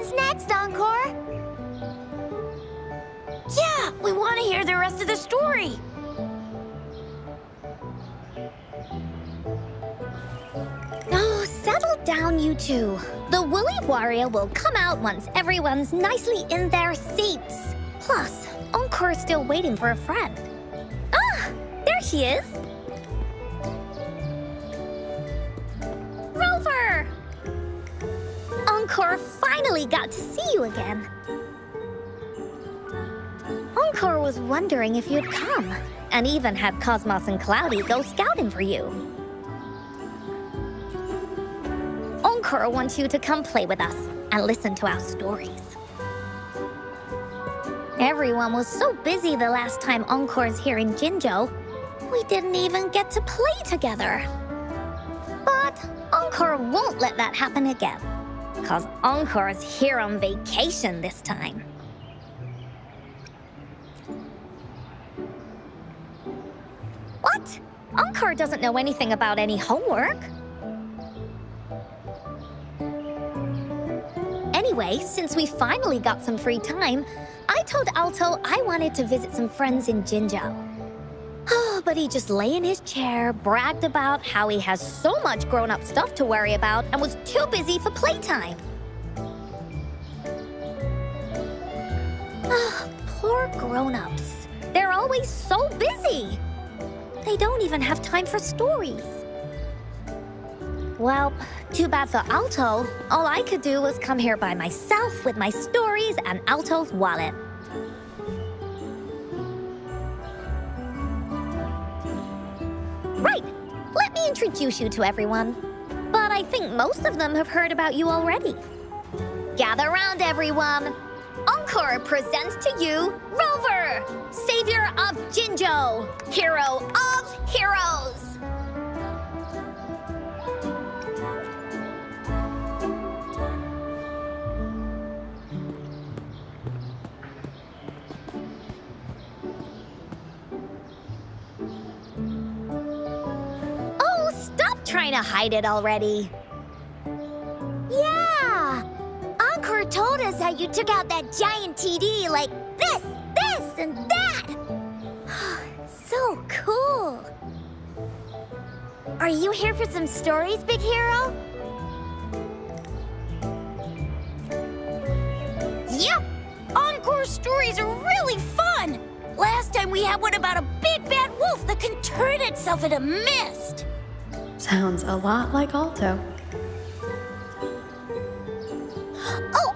What's next, Encore? Yeah, we want to hear the rest of the story. Oh, settle down, you two. The Woolly Warrior will come out once everyone's nicely in their seats. Plus, Encore's still waiting for a friend. Ah, there she is. Rover! Encore finally got to see you again. Encore was wondering if you'd come, and even had Cosmos and Cloudy go scouting for you. Encore wants you to come play with us and listen to our stories. Everyone was so busy the last time Encore's here in Jinzhou, we didn't even get to play together. But Encore won't let that happen again, because Encore's here on vacation this time. What? Encore doesn't know anything about any homework. Anyway, since we finally got some free time, I told Alto I wanted to visit some friends in Jinzhou. Oh, but he just lay in his chair, bragged about how he has so much grown-up stuff to worry about, and was too busy for playtime. Oh, poor grown-ups. They're always so busy. They don't even have time for stories. Well, too bad for Alto. All I could do was come here by myself with my stories and Alto's wallet. Right, let me introduce you to everyone. But I think most of them have heard about you already. Gather round, everyone. Encore presents to you Rover, savior of Jinzhou, hero of heroes. Oh, stop trying to hide it already. Yeah! Encore told us how you took out that giant TD like this, and that! So cool! Are you here for some stories, big hero? Yep! Encore stories are really fun! Last time we had one about a big bad wolf that can turn itself into mist! Sounds a lot like Alto.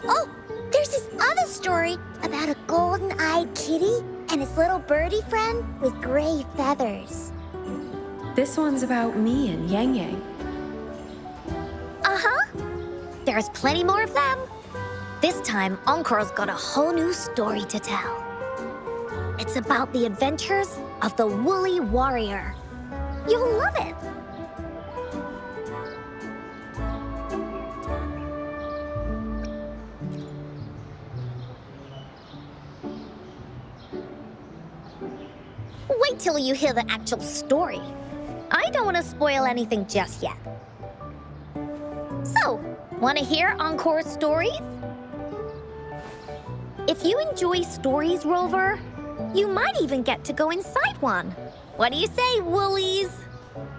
Oh, there's this other story about a golden-eyed kitty and his little birdie friend with gray feathers. This one's about me and Yang Yang. Uh-huh. There's plenty more of them. This time, Encore's got a whole new story to tell. It's about the adventures of the Woolly Warrior. You'll love it. Wait till you hear the actual story. I don't want to spoil anything just yet. So, want to hear Encore's stories? If you enjoy stories, Rover, you might even get to go inside one. What do you say, Woolies?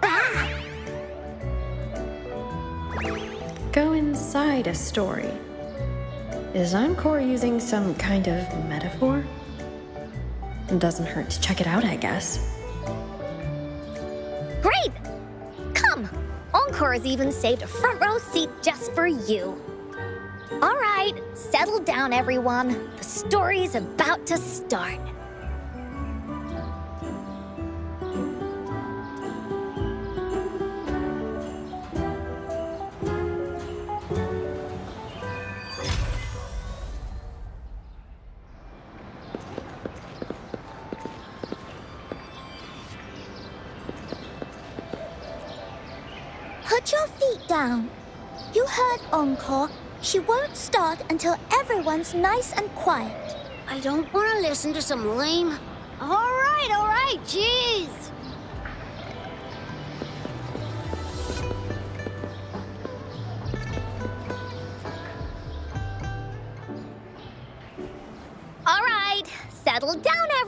Ah! Go inside a story. Is Encore using some kind of metaphor? It doesn't hurt to check it out, I guess. Great! Come! Encore has even saved a front row seat just for you. All right, settle down, everyone. The story's about to start. Put your feet down. You heard Encore. She won't start until everyone's nice and quiet. I don't want to listen to some lame... All right, jeez.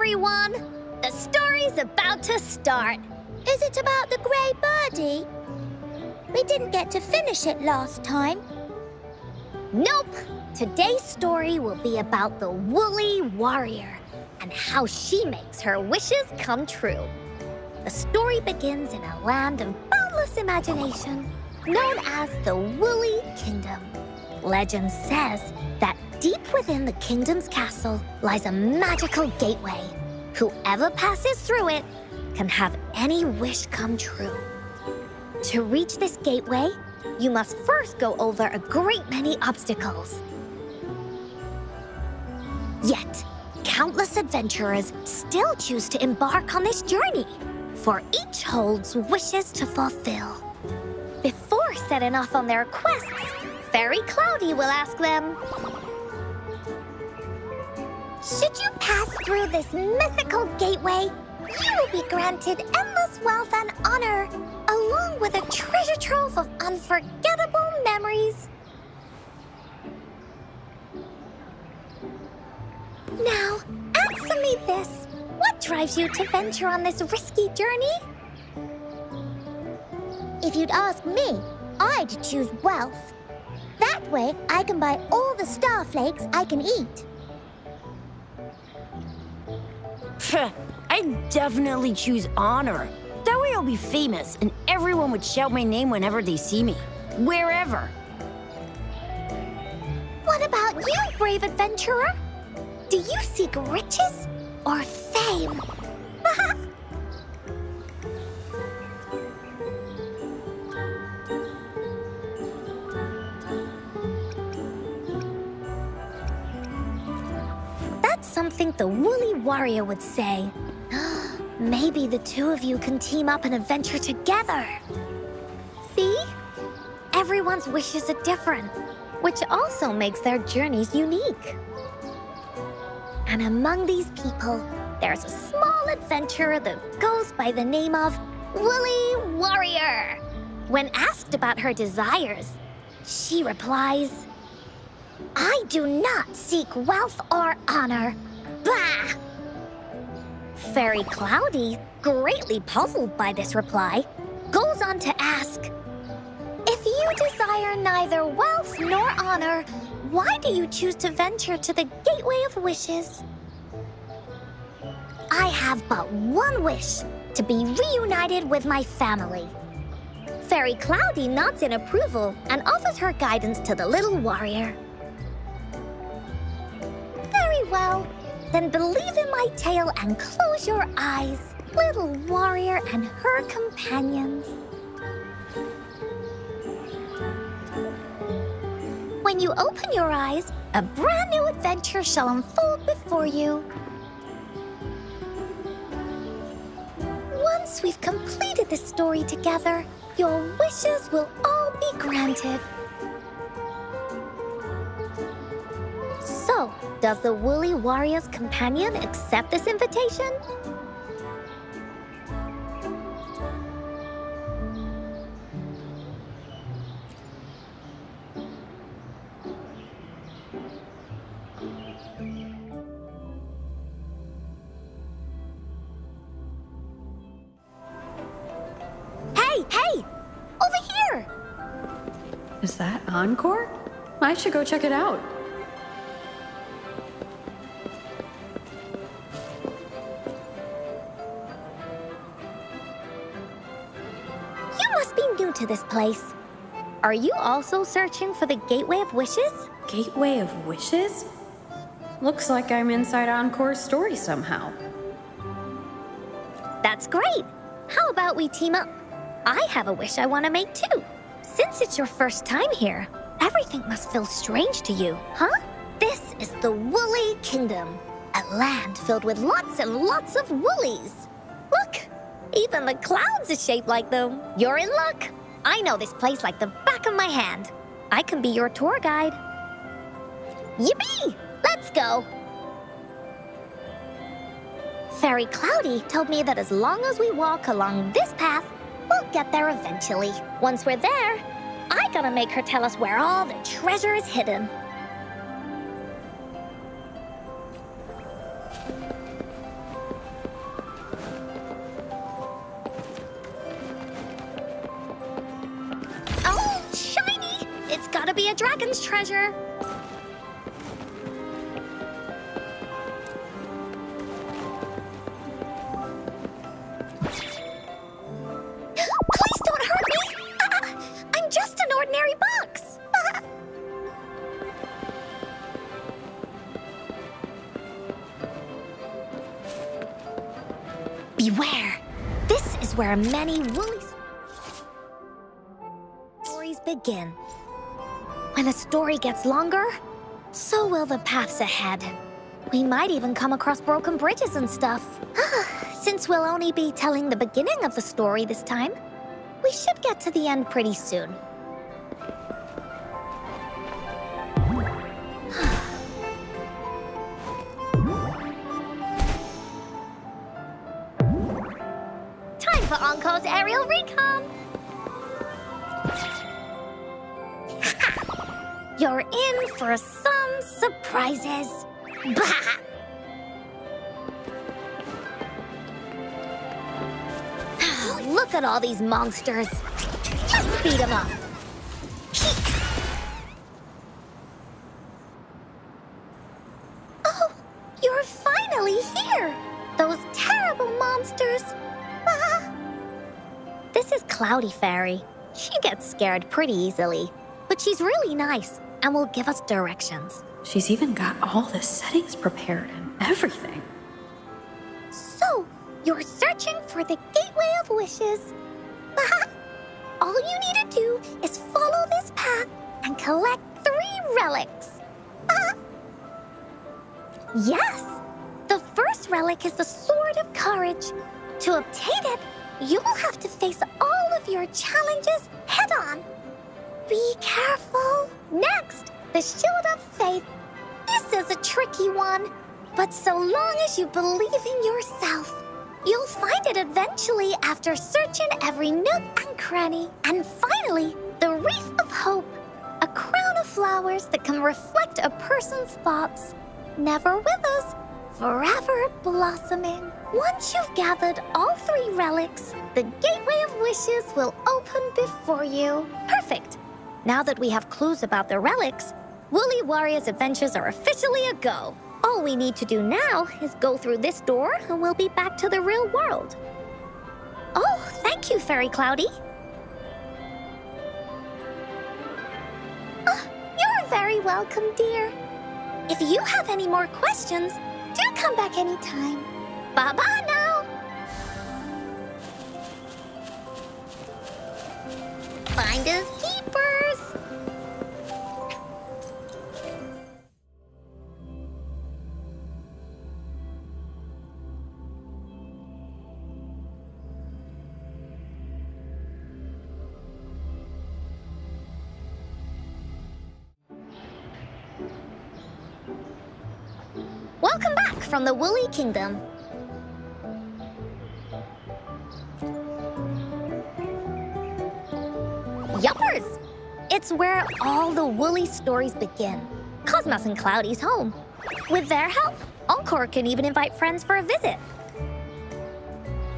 everyone! The story's about to start. Is it about the grey birdie? We didn't get to finish it last time. Nope. Today's story will be about the woolly warrior and how she makes her wishes come true. The story begins in a land of boundless imagination, known as the Woolly Kingdom. Legend says that deep within the kingdom's castle lies a magical gateway. Whoever passes through it can have any wish come true. To reach this gateway, you must first go over a great many obstacles. Yet, countless adventurers still choose to embark on this journey, for each holds wishes to fulfill. Before setting off on their quests, Fairy Cloudy will ask them, should you pass through this mythical gateway, you will be granted endless wealth and honor, along with a treasure trove of unforgettable memories. Now, answer me this. What drives you to venture on this risky journey? If you'd ask me, I'd choose wealth. That way, I can buy all the starflakes I can eat. I'd definitely choose honor. That way I'll be famous, and everyone would shout my name whenever they see me. Wherever. What about you, brave adventurer? Do you seek riches or fame? That's something the Woolly Warrior would say. Maybe the two of you can team up and adventure together. See? Everyone's wishes are different, which also makes their journeys unique. And among these people, there's a small adventurer that goes by the name of Woolly Warrior. When asked about her desires, she replies, I do not seek wealth or honor. Bah! Fairy Cloudy, greatly puzzled by this reply, goes on to ask, if you desire neither wealth nor honor, why do you choose to venture to the Gateway of Wishes? I have but one wish, to be reunited with my family. Fairy Cloudy nods in approval and offers her guidance to the little warrior. Very well. Then believe in my tale and close your eyes, little warrior and her companions. When you open your eyes, a brand new adventure shall unfold before you. Once we've completed the story together, your wishes will all be granted. So, does the Woolly Warrior's companion accept this invitation? Hey! Over here! Is that Encore? I should go check it out. You must be new to this place. Are you also searching for the Gateway of Wishes? Gateway of Wishes? Looks like I'm inside Encore's story somehow. That's great! How about we team up? I have a wish I want to make too. Since it's your first time here, everything must feel strange to you, huh? This is the Woolly Kingdom, a land filled with lots and lots of woolies. Look, even the clouds are shaped like them. You're in luck. I know this place like the back of my hand. I can be your tour guide. Yippee! Let's go! Fairy Cloudy told me that as long as we walk along this path, we'll get there eventually. Once we're there, I gotta make her tell us where all the treasure is hidden. be a dragon's treasure. Please don't hurt me! I'm just an ordinary box! Beware! This is where many woolly stories begin. When a story gets longer, so will the paths ahead. We might even come across broken bridges and stuff. Since we'll only be telling the beginning of the story this time, we should get to the end pretty soon. Time for Encore's aerial recon! You're in for some surprises. Bah! Look at all these monsters. Let's beat them up. Oh, you're finally here! Those terrible monsters! This is Cloudy Fairy. She gets scared pretty easily, but she's really nice and will give us directions. She's even got all the settings prepared and everything. So, you're searching for the Gateway of Wishes. All you need to do is follow this path and collect 3 relics. Yes! The first relic is the Sword of Courage. To obtain it, you will have to face all of your challenges head-on. Be careful. Next, the Shield of Faith. This is a tricky one, but so long as you believe in yourself, you'll find it eventually after searching every nook and cranny. And finally, the Wreath of Hope, a crown of flowers that can reflect a person's thoughts. Never withers, forever blossoming. Once you've gathered all 3 relics, the Gateway of Wishes will open before you. Perfect! Now that we have clues about the relics, Woolly Warrior's adventures are officially a go. All we need to do now is go through this door and we'll be back to the real world. Oh, thank you, Fairy Cloudy. You're very welcome, dear. If you have any more questions, do come back anytime. Bye-bye now. Finders keepers. Welcome back from the Woolly Kingdom. Yuppers! It's where all the woolly stories begin. Cosmos and Cloudy's home. With their help, Encore can even invite friends for a visit.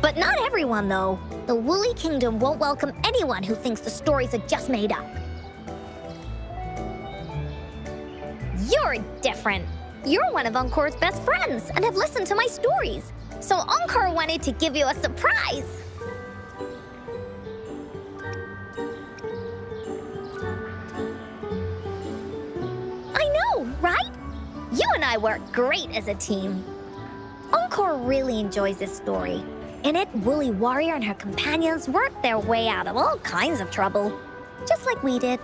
But not everyone, though. The Woolly Kingdom won't welcome anyone who thinks the stories are just made up. You're different. You're one of Encore's best friends and have listened to my stories. So Encore wanted to give you a surprise. Right? You and I work great as a team. Encore really enjoys this story. In it, Woolly Warrior and her companions worked their way out of all kinds of trouble, just like we did.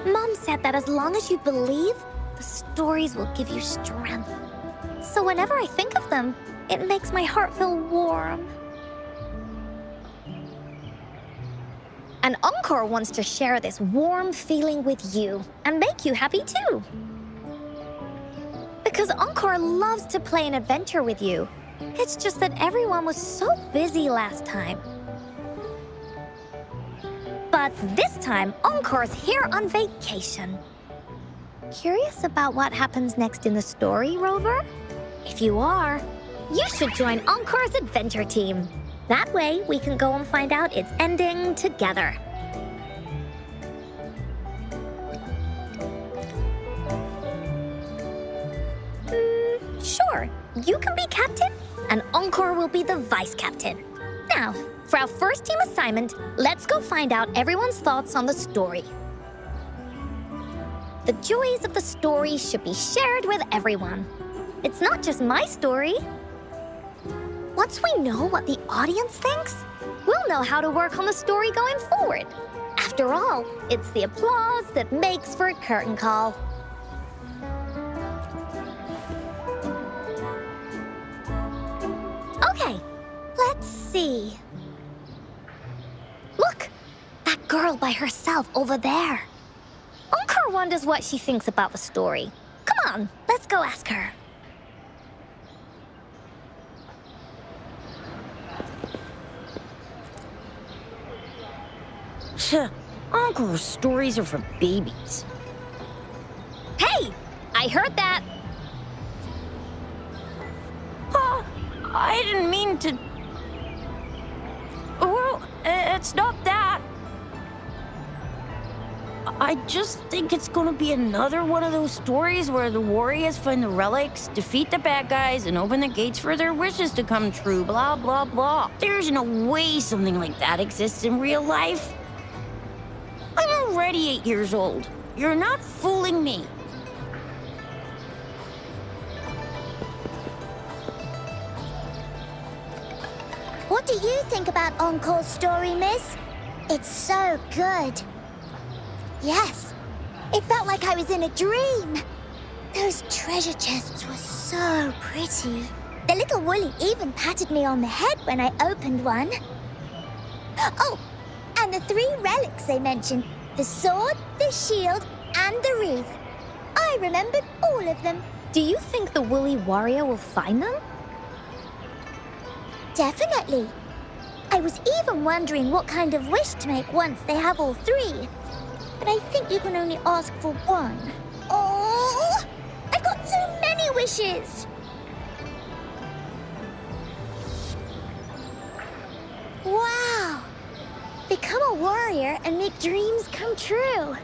Mom said that as long as you believe, the stories will give you strength. So whenever I think of them, it makes my heart feel warm. And Encore wants to share this warm feeling with you and make you happy too. Because Encore loves to play an adventure with you. It's just that everyone was so busy last time. But this time, Encore's here on vacation. Curious about what happens next in the story, Rover? If you are, you should join Encore's adventure team. That way, we can go and find out its ending together. you can be captain, and Encore will be the vice captain. Now, for our first team assignment, let's go find out everyone's thoughts on the story. The joys of the story should be shared with everyone. It's not just my story. Once we know what the audience thinks, we'll know how to work on the story going forward. After all, it's the applause that makes for a curtain call. Okay, let's see. Look, that girl by herself over there. Encore wonders what she thinks about the story. Come on, let's go ask her. Encore's stories are for babies. Hey, I heard that. I didn't mean to... Well, it's not that. I just think it's gonna be another one of those stories where the warriors find the relics, defeat the bad guys, and open the gates for their wishes to come true, blah, blah, blah. There's no way something like that exists in real life. I'm already 8 years old. You're not fooling me. What do you think about Encore's story, miss? It's so good. Yes, it felt like I was in a dream. Those treasure chests were so pretty. The little Woolly even patted me on the head when I opened one. Oh, and the 3 relics they mentioned, the sword, the shield, and the wreath. I remembered all of them. Do you think the Woolly Warrior will find them? Definitely. I was even wondering what kind of wish to make once they have all 3. But I think you can only ask for 1. Oh, I've got so many wishes! Wow! Become a warrior and make dreams come true.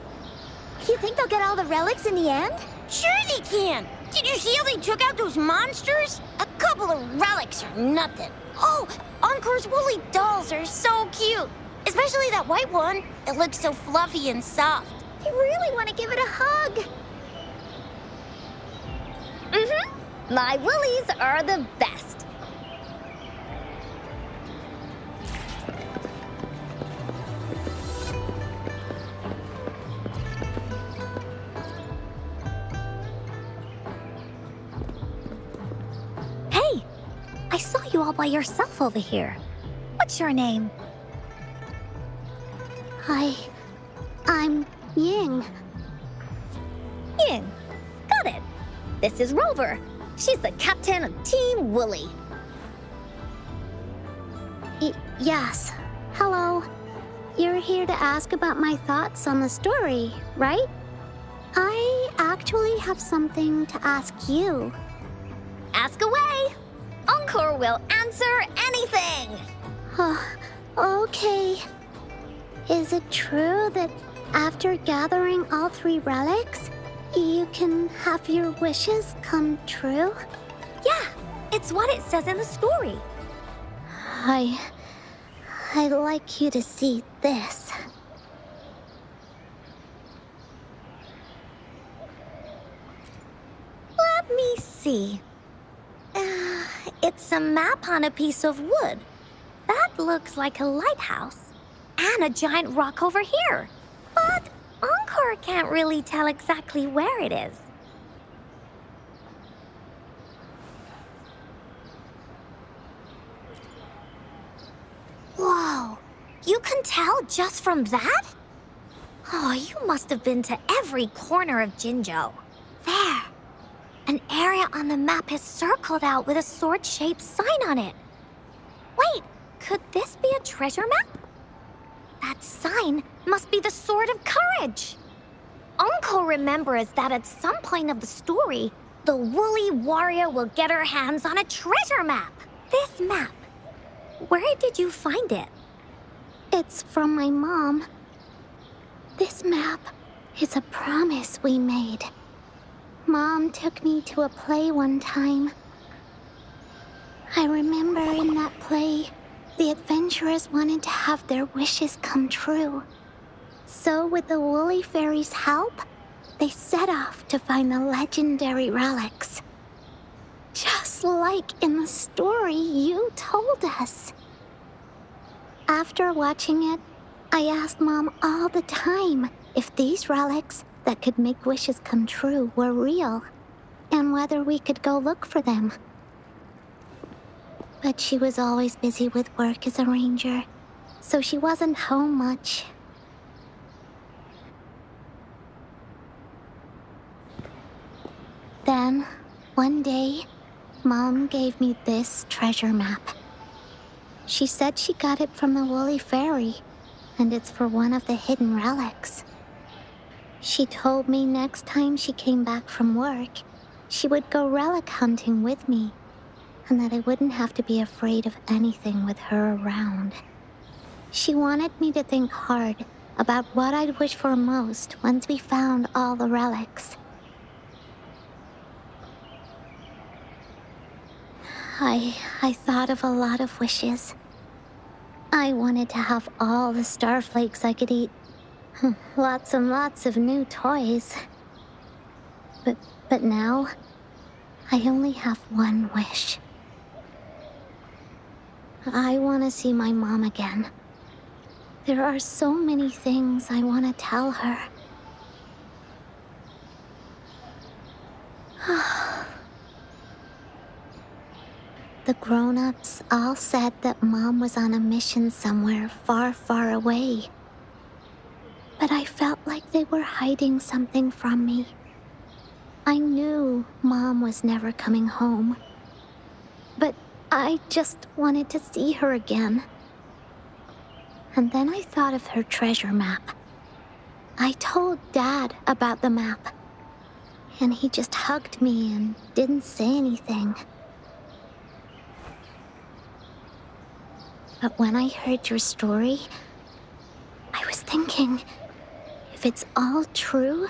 You think they'll get all the relics in the end? Sure they can. Did you see how they took out those monsters? A couple of relics are nothing. Oh, Encore's woolly dolls are so cute. Especially that white one. It looks so fluffy and soft. I really want to give it a hug. My woolies are the best. Hey, I saw you all by yourself over here. What's your name? I'm Ying. Ying. Got it. This is Rover. She's the captain of Team Woolly. Yes. Hello. You're here to ask about my thoughts on the story, right? I actually have something to ask you. Ask away. Encore will answer anything. Okay. Is it true that after gathering all 3 relics, you can have your wishes come true? Yeah, it's what it says in the story. I'd like you to see this. Let me see. It's a map on a piece of wood. That looks like a lighthouse. And a giant rock over here. But Encore can't really tell exactly where it is. Whoa, you can tell just from that? Oh, you must have been to every corner of Jinzhou. There, an area on the map is circled out with a sword-shaped sign on it. Wait, could this be a treasure map? That sign must be the Sword of Courage. Encore remembers that at some point of the story, the Woolly Warrior will get her hands on a treasure map. This map, where did you find it? It's from my mom. This map is a promise we made. Mom took me to a play one time. I remember in that play, the adventurers wanted to have their wishes come true. So with the Woolly Fairy's help, they set off to find the legendary relics. Just like in the story you told us. After watching it, I asked Mom all the time if these relics that could make wishes come true were real, and whether we could go look for them. But she was always busy with work as a ranger, so she wasn't home much. Then, one day, Mom gave me this treasure map. She said she got it from the Woolly Fairy, and it's for one of the hidden relics. She told me next time she came back from work, she would go relic hunting with me, and that I wouldn't have to be afraid of anything with her around. She wanted me to think hard about what I'd wish for most once we found all the relics. I thought of a lot of wishes. I wanted to have all the starflakes I could eat. Lots and lots of new toys. But now, I only have one wish. I want to see my mom again. There are so many things I want to tell her. The grown-ups all said that Mom was on a mission somewhere far, far away. But I felt like they were hiding something from me. I knew Mom was never coming home. But I just wanted to see her again. And then I thought of her treasure map. I told Dad about the map. And he just hugged me and didn't say anything. But when I heard your story, I was thinking, if it's all true,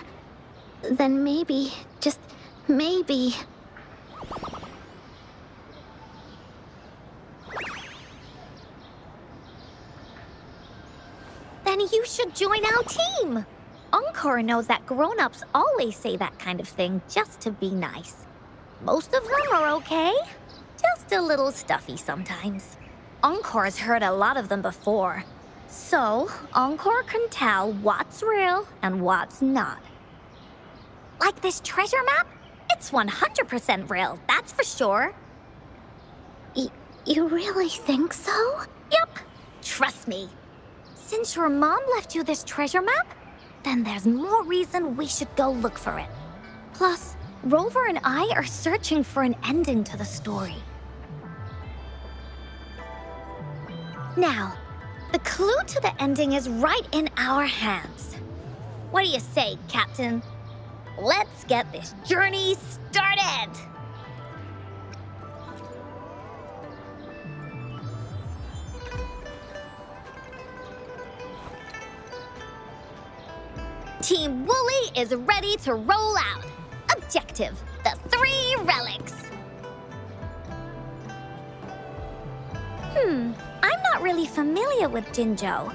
then maybe, just maybe... Then you should join our team. Encore knows that grown-ups always say that kind of thing just to be nice. Most of them are okay, just a little stuffy sometimes. Encore's heard a lot of them before, so Encore can tell what's real and what's not. Like this treasure map? It's 100% real, that's for sure. You really think so? Yup, trust me. Since your mom left you this treasure map, then there's more reason we should go look for it. Plus, Rover and I are searching for an ending to the story. Now, the clue to the ending is right in our hands. What do you say, Captain? Let's get this journey started! Team Woolly is ready to roll out. Objective, the 3 relics. I'm not really familiar with Jinzhou.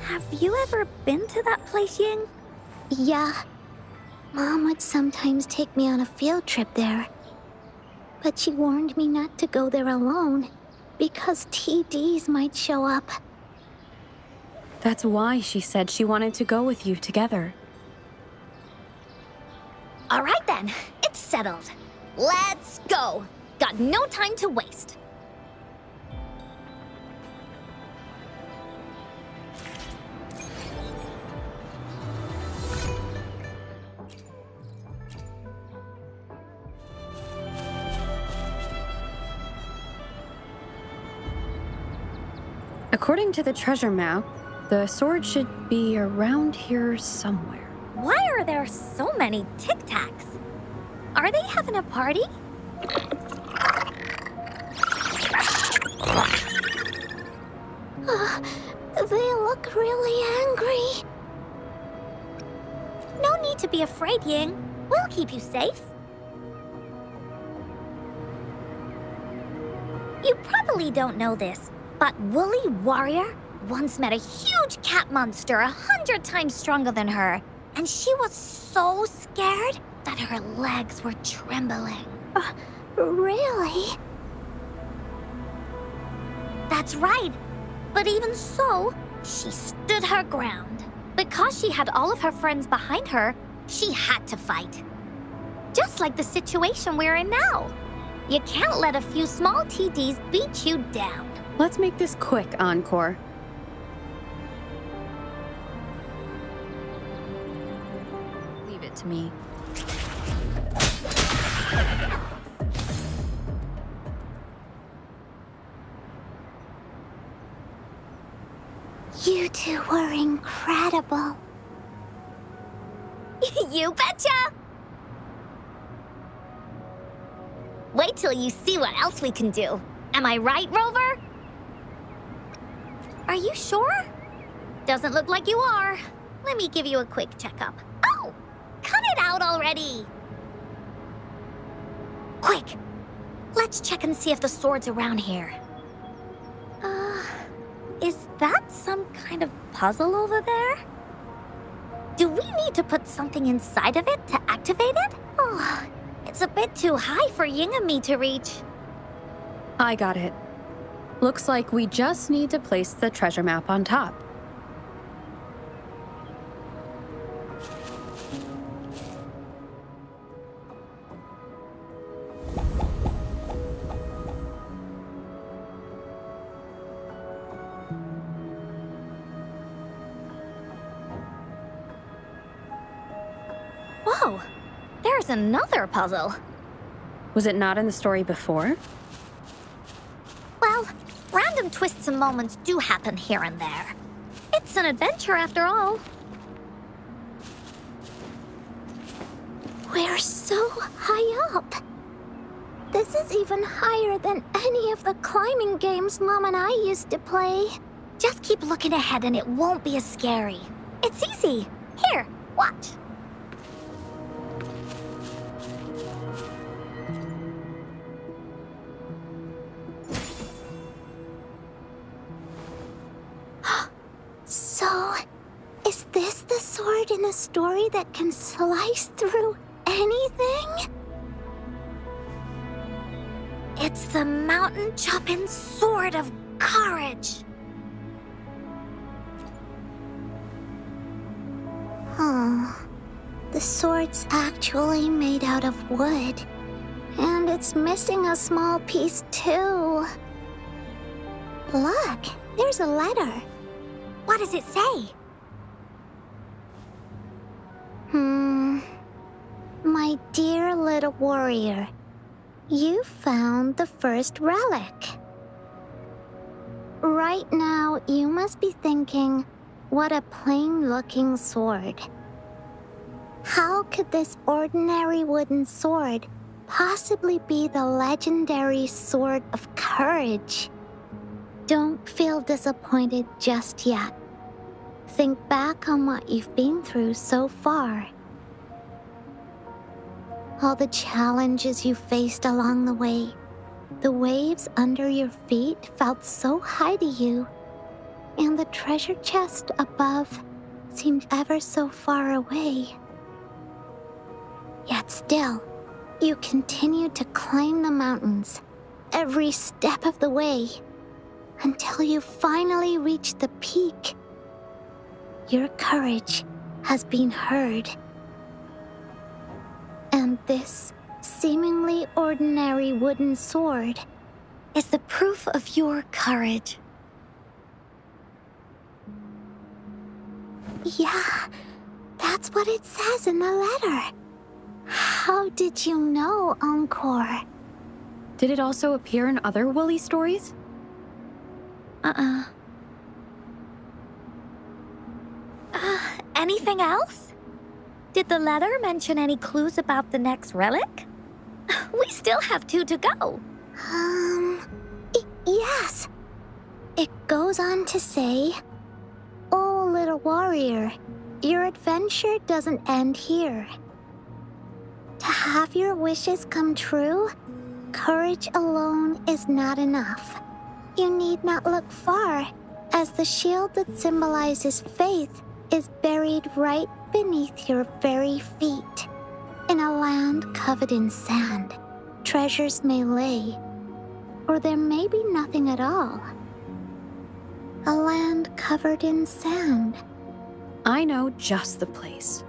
Have you ever been to that place, Ying? Yeah. Mom would sometimes take me on a field trip there. But she warned me not to go there alone, because TDs might show up. That's why she said she wanted to go with you together. All right then, it's settled. Let's go. Got no time to waste. According to the treasure map, the sword should be around here somewhere. Why are there so many Tic Tacs? Are they having a party? They look really angry. No need to be afraid, Ying. We'll keep you safe. You probably don't know this, but Woolly Warrior once met a huge cat monster 100 times stronger than her, and she was so scared that her legs were trembling. Really? That's right. But even so, she stood her ground. Because she had all of her friends behind her, she had to fight. Just like the situation we're in now. You can't let a few small TDs beat you down. Let's make this quick, Encore. Leave it to me. You two were incredible. You betcha! Wait till you see what else we can do. Am I right, Rover? Are you sure? Doesn't look like you are. Let me give you a quick checkup. Oh! Cut it out already! Quick! Let's check and see if the sword's around here. Is that some kind of puzzle over there? Do we need to put something inside of it to activate it? Oh, it's a bit too high for Ying and me to reach. I got it. Looks like we just need to place the treasure map on top. Whoa, there's another puzzle. Was it not in the story before? Well, random twists and moments do happen here and there. It's an adventure after all. We're so high up. This is even higher than any of the climbing games Mom and I used to play. Just keep looking ahead and it won't be as scary. It's easy. Here, watch. So, is this the sword in the story that can slice through anything? It's the mountain-chopping sword of courage. Huh. The sword's actually made out of wood. And it's missing a small piece too. Look, there's a letter. What does it say? My dear little warrior, you found the first relic. Right now, you must be thinking, what a plain-looking sword. How could this ordinary wooden sword possibly be the legendary sword of courage? Don't feel disappointed just yet. Think back on what you've been through so far. All the challenges you faced along the way. The waves under your feet felt so high to you, and the treasure chest above seemed ever so far away. Yet still, you continued to climb the mountains, every step of the way, until you finally reached the peak. Your courage has been heard. And this seemingly ordinary wooden sword is the proof of your courage. Yeah, that's what it says in the letter. How did you know, Encore? Did it also appear in other Woolly stories? Anything else? Did the letter mention any clues about the next relic? We still have 2 to go. Yes. It goes on to say, "Oh, little warrior, your adventure doesn't end here. To have your wishes come true, courage alone is not enough. You need not look far, as the shield that symbolizes faith is buried right beneath your very feet. In a land covered in sand, treasures may lay, or there may be nothing at all. A land covered in sand. I know just the place.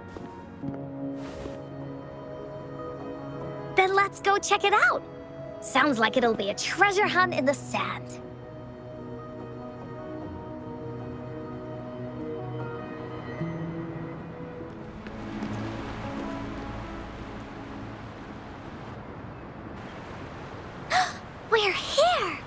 Then let's go check it out. Sounds like it'll be a treasure hunt in the sand. We're here!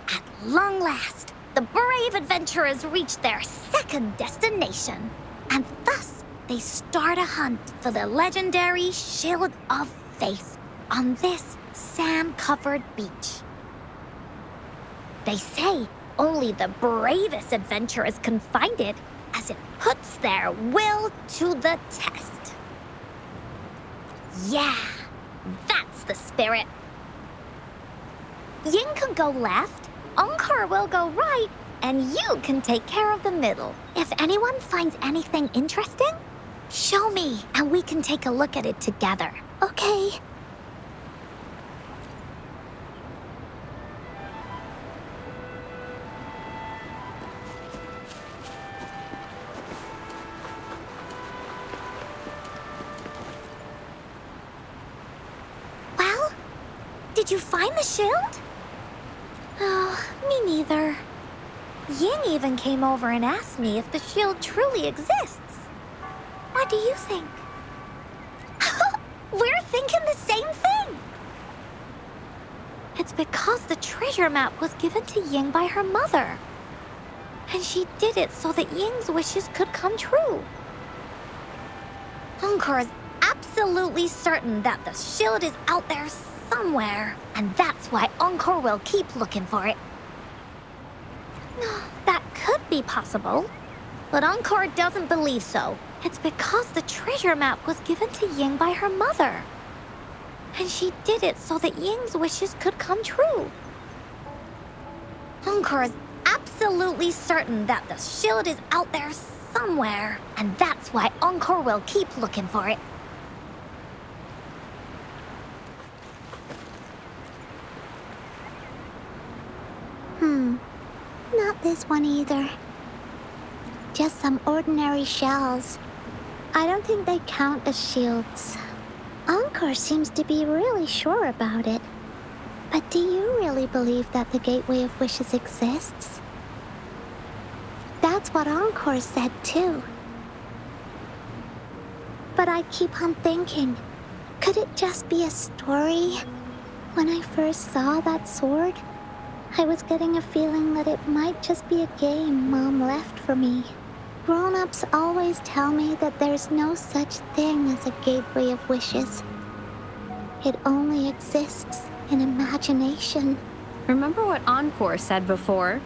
At long last, the brave adventurers reach their second destination. And thus, they start a hunt for the legendary Shield of Faith on this sand-covered beach. They say only the bravest adventurers can find it, as it puts their will to the test. Yeah, that's the spirit. Ying can go left, Encore will go right, and you can take care of the middle. If anyone finds anything interesting, show me, and we can take a look at it together. Okay. Well, did you find the shield? Oh, me neither. Ying even came over and asked me if the shield truly exists. What do you think? We're thinking the same thing! It's because the treasure map was given to Ying by her mother. And she did it so that Ying's wishes could come true. Encore is absolutely certain that the shield is out there somewhere. And that's why Encore will keep looking for it. That could be possible. But Encore doesn't believe so. It's because the treasure map was given to Ying by her mother. And she did it so that Ying's wishes could come true. Encore is absolutely certain that the shield is out there somewhere. And that's why Encore will keep looking for it. Not this one either. Just some ordinary shells. I don't think they count as shields. Encore seems to be really sure about it. But do you really believe that the Gateway of Wishes exists? That's what Encore said too. But I keep on thinking, could it just be a story? When I first saw that sword, I was getting a feeling that it might just be a game Mom left for me. Grown-ups always tell me that there's no such thing as a Gateway of Wishes. It only exists in imagination. Remember what Encore said before?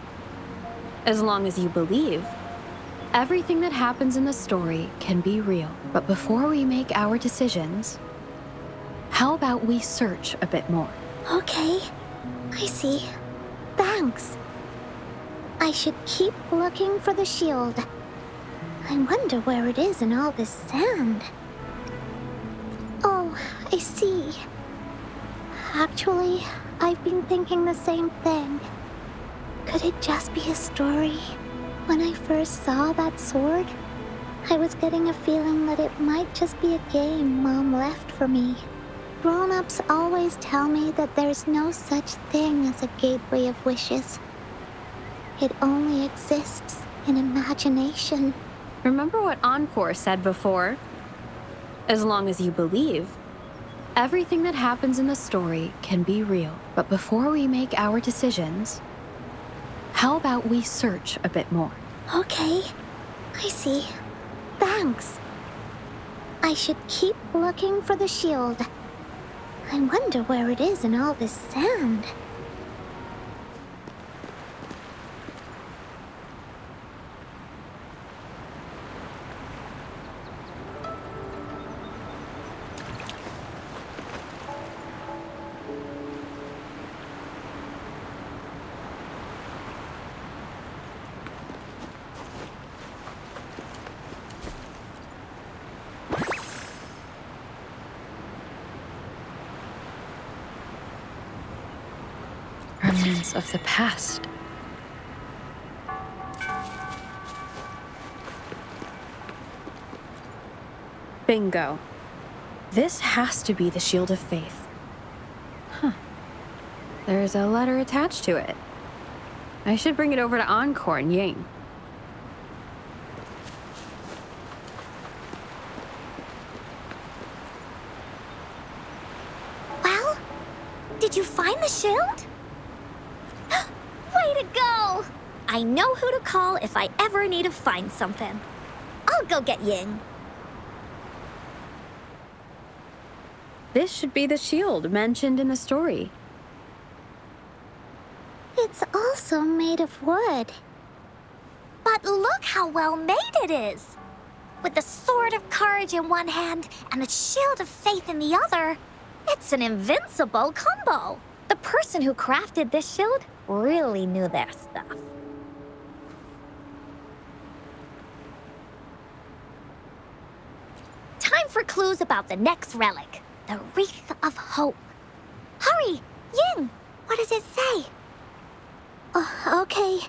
As long as you believe, everything that happens in the story can be real. But before we make our decisions, how about we search a bit more? Okay, I see. Thanks. I should keep looking for the shield. I wonder where it is in all this sand. Oh, I see. Actually, I've been thinking the same thing. Could it just be a story? When I first saw that sword, I was getting a feeling that it might just be a game Mom left for me. Grown-ups always tell me that there's no such thing as a Gateway of Wishes. It only exists in imagination. Remember what Encore said before? As long as you believe, everything that happens in the story can be real. But before we make our decisions, how about we search a bit more? Okay, I see. Thanks. I should keep looking for the shield. I wonder where it is in all this sand. remnants of the past. Bingo. This has to be the Shield of Faith. Huh. There's a letter attached to it. I should bring it over to Encore and Ying. Well, did you find the shield? Way to go! I know who to call if I ever need to find something. I'll go get Ying. This should be the shield mentioned in the story. It's also made of wood. But look how well made it is! With the sword of courage in one hand and the shield of faith in the other, It's an invincible combo. The person who crafted this shield really knew their stuff. Time for clues about the next relic, the Wreath of Hope. hurry! Ying, what does it say? Okay.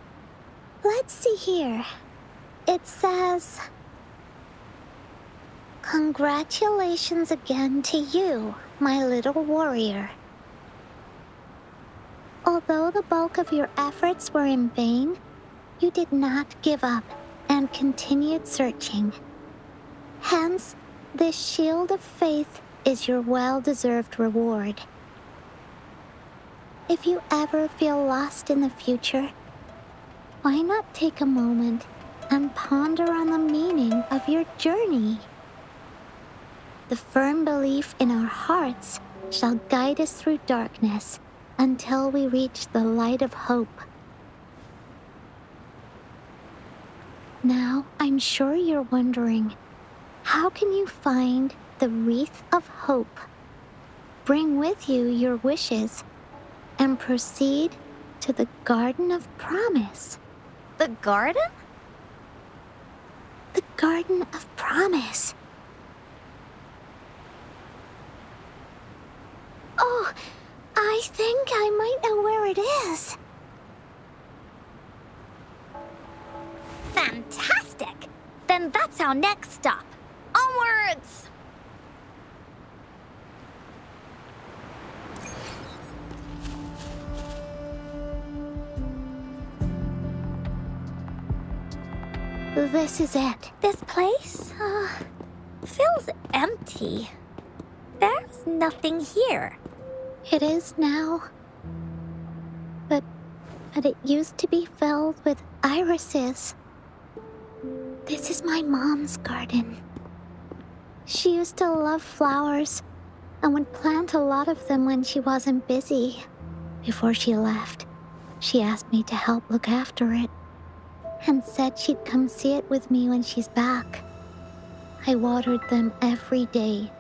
Let's see here. It says... Congratulations again to you, my little warrior. Although the bulk of your efforts were in vain, you did not give up and continued searching. Hence, this shield of faith is your well-deserved reward. If you ever feel lost in the future, why not take a moment and ponder on the meaning of your journey? The firm belief in our hearts shall guide us through darkness until we reach the light of hope. Now, I'm sure you're wondering, how can you find the Wreath of Hope? Bring with you your wishes and proceed to the Garden of Promise. The garden? The Garden of Promise. Oh, I think I might know where it is. Fantastic! Then that's our next stop. Onwards! This is it. This place, feels empty. There's nothing here. It is now. But it used to be filled with irises. This is my mom's garden. She used to love flowers and would plant a lot of them when she wasn't busy. Before she left, she asked me to help look after it and said she'd come see it with me when she's back. I watered them every day,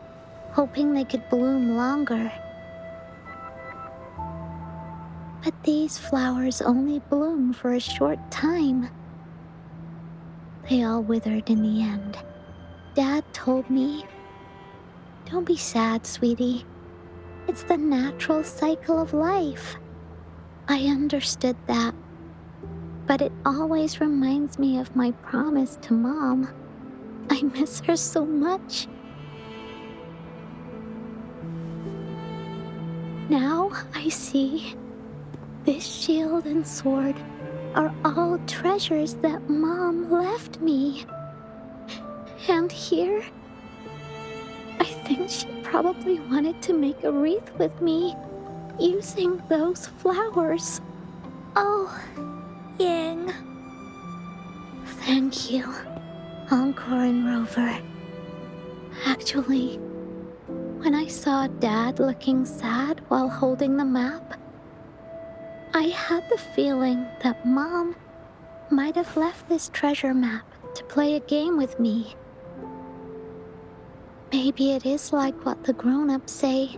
hoping they could bloom longer. But these flowers only bloom for a short time. They all withered in the end. Dad told me, "Don't be sad, sweetie. It's the natural cycle of life." I understood that, but it always reminds me of my promise to Mom. I miss her so much. Now I see this shield and sword are all treasures that Mom left me. And here, I think she probably wanted to make a wreath with me using those flowers. Oh, Ying. Thank you, Encore and Rover. Actually, when I saw Dad looking sad while holding the map, I had the feeling that Mom might have left this treasure map to play a game with me. Maybe it is like what the grown-ups say.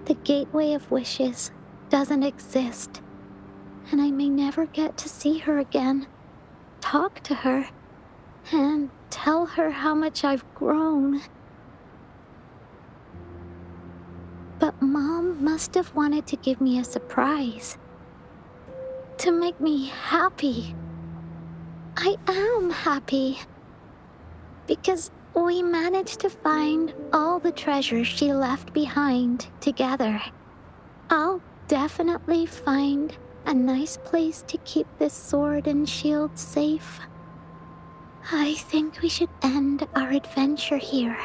The Gateway of Wishes doesn't exist, and I may never get to see her again, talk to her, and tell her how much I've grown. But Mom must have wanted to give me a surprise. to make me happy. I am happy. Because we managed to find all the treasures she left behind together. I'll definitely find a nice place to keep this sword and shield safe. I think we should end our adventure here.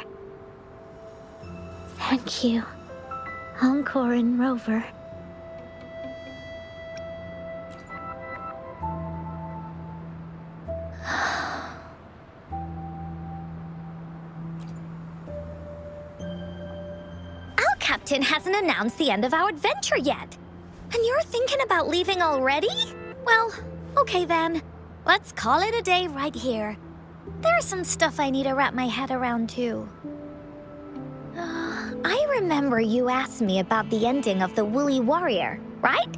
Thank you, Encore and Rover. Our captain hasn't announced the end of our adventure yet. And you're thinking about leaving already? Well, okay then. Let's call it a day right here. There's some stuff I need to wrap my head around too. I remember you asked me about the ending of the Woolly Warrior, right?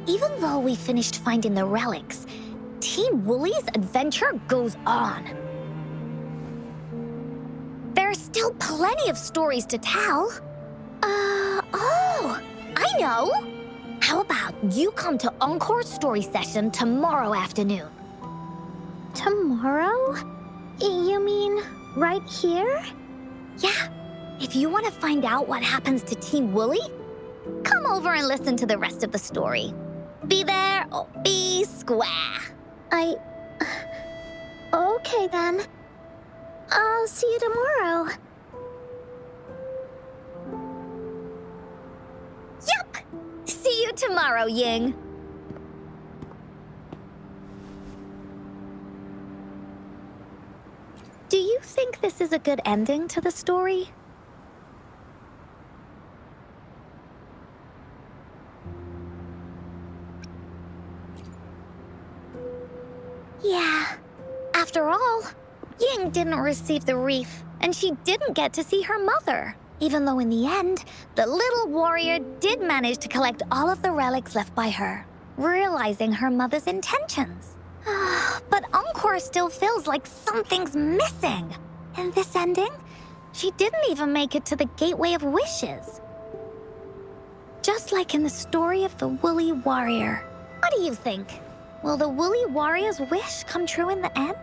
Even though we finished finding the relics, Team Woolly's adventure goes on. There's still plenty of stories to tell. Oh, I know! How about you come to Encore's story session tomorrow afternoon? Tomorrow? You mean right here? Yeah. If you want to find out what happens to Team Woolly, come over and listen to the rest of the story. Be there or be square. Okay then. I'll see you tomorrow. Yup! See you tomorrow, Ying. Do you think this is a good ending to the story? Yeah. After all, Ying didn't receive the wreath, and she didn't get to see her mother. Even though in the end, the little warrior did manage to collect all of the relics left by her, realizing her mother's intentions. But Encore still feels like something's missing. In this ending, she didn't even make it to the Gateway of Wishes. Just like in the story of the Woolly Warrior. What do you think? Will the Woolly Warrior's wish come true in the end?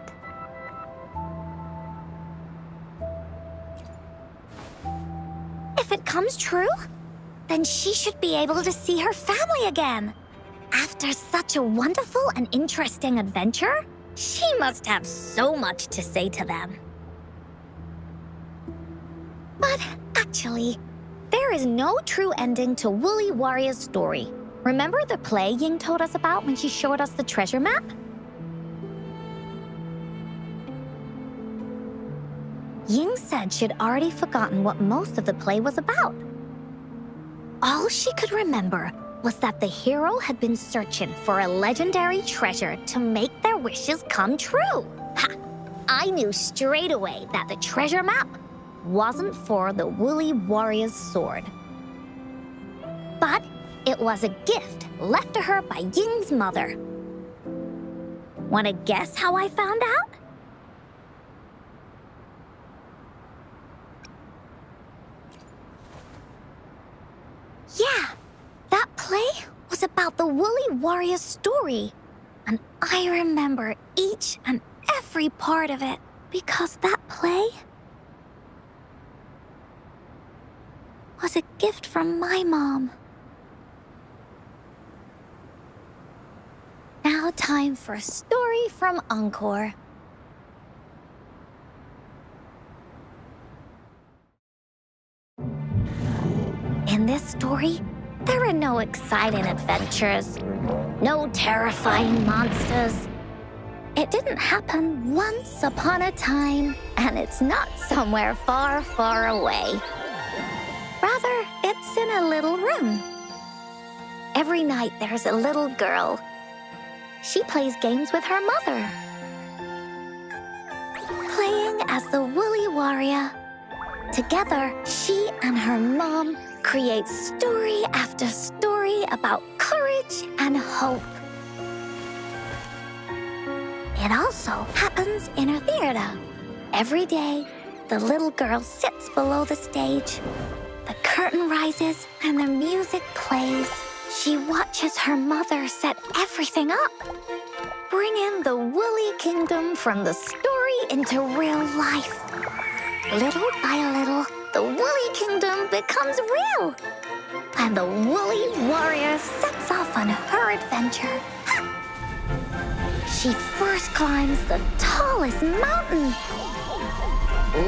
If it comes true, then she should be able to see her family again. After such a wonderful and interesting adventure, she must have so much to say to them. But actually, there is no true ending to Woolly Warrior's story. Remember the play Ying told us about when she showed us the treasure map? Ying said she'd already forgotten what most of the play was about. All she could remember was that the hero had been searching for a legendary treasure to make their wishes come true. Ha! I knew straight away that the treasure map wasn't for the Woolly Warrior's sword. But it was a gift left to her by Ying's mother. Want to guess how I found out? Yeah, that play was about the Woolly Warrior's story. And I remember each and every part of it because that play was a gift from my mom. Now time for a story from Encore. In this story, there are no exciting adventures, no terrifying monsters. It didn't happen once upon a time, and it's not somewhere far, far away. Rather, it's in a little room. Every night there's a little girl. She plays games with her mother, playing as the Woolly Warrior. Together, she and her mom create story after story about courage and hope. It also happens in her theater. Every day, the little girl sits below the stage. The curtain rises and the music plays. She watches her mother set everything up, bringing the Woolly Kingdom from the story into real life. Little by little, the Woolly Kingdom becomes real, and the Woolly Warrior sets off on her adventure. She first climbs the tallest mountain,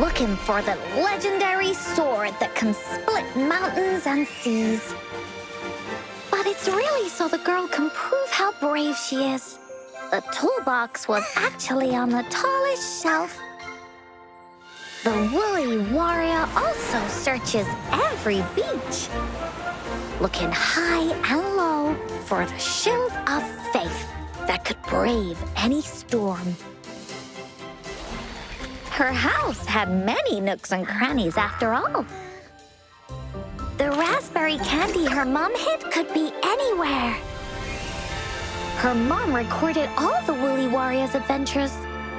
looking for the legendary sword that can split mountains and seas. But it's really so the girl can prove how brave she is. The toolbox was actually on the tallest shelf. The Woolly Warrior also searches every beach, looking high and low for the shield of faith that could brave any storm. Her house had many nooks and crannies after all. The raspberry candy her mom hid could be anywhere. Her mom recorded all the Woolly Warrior's adventures,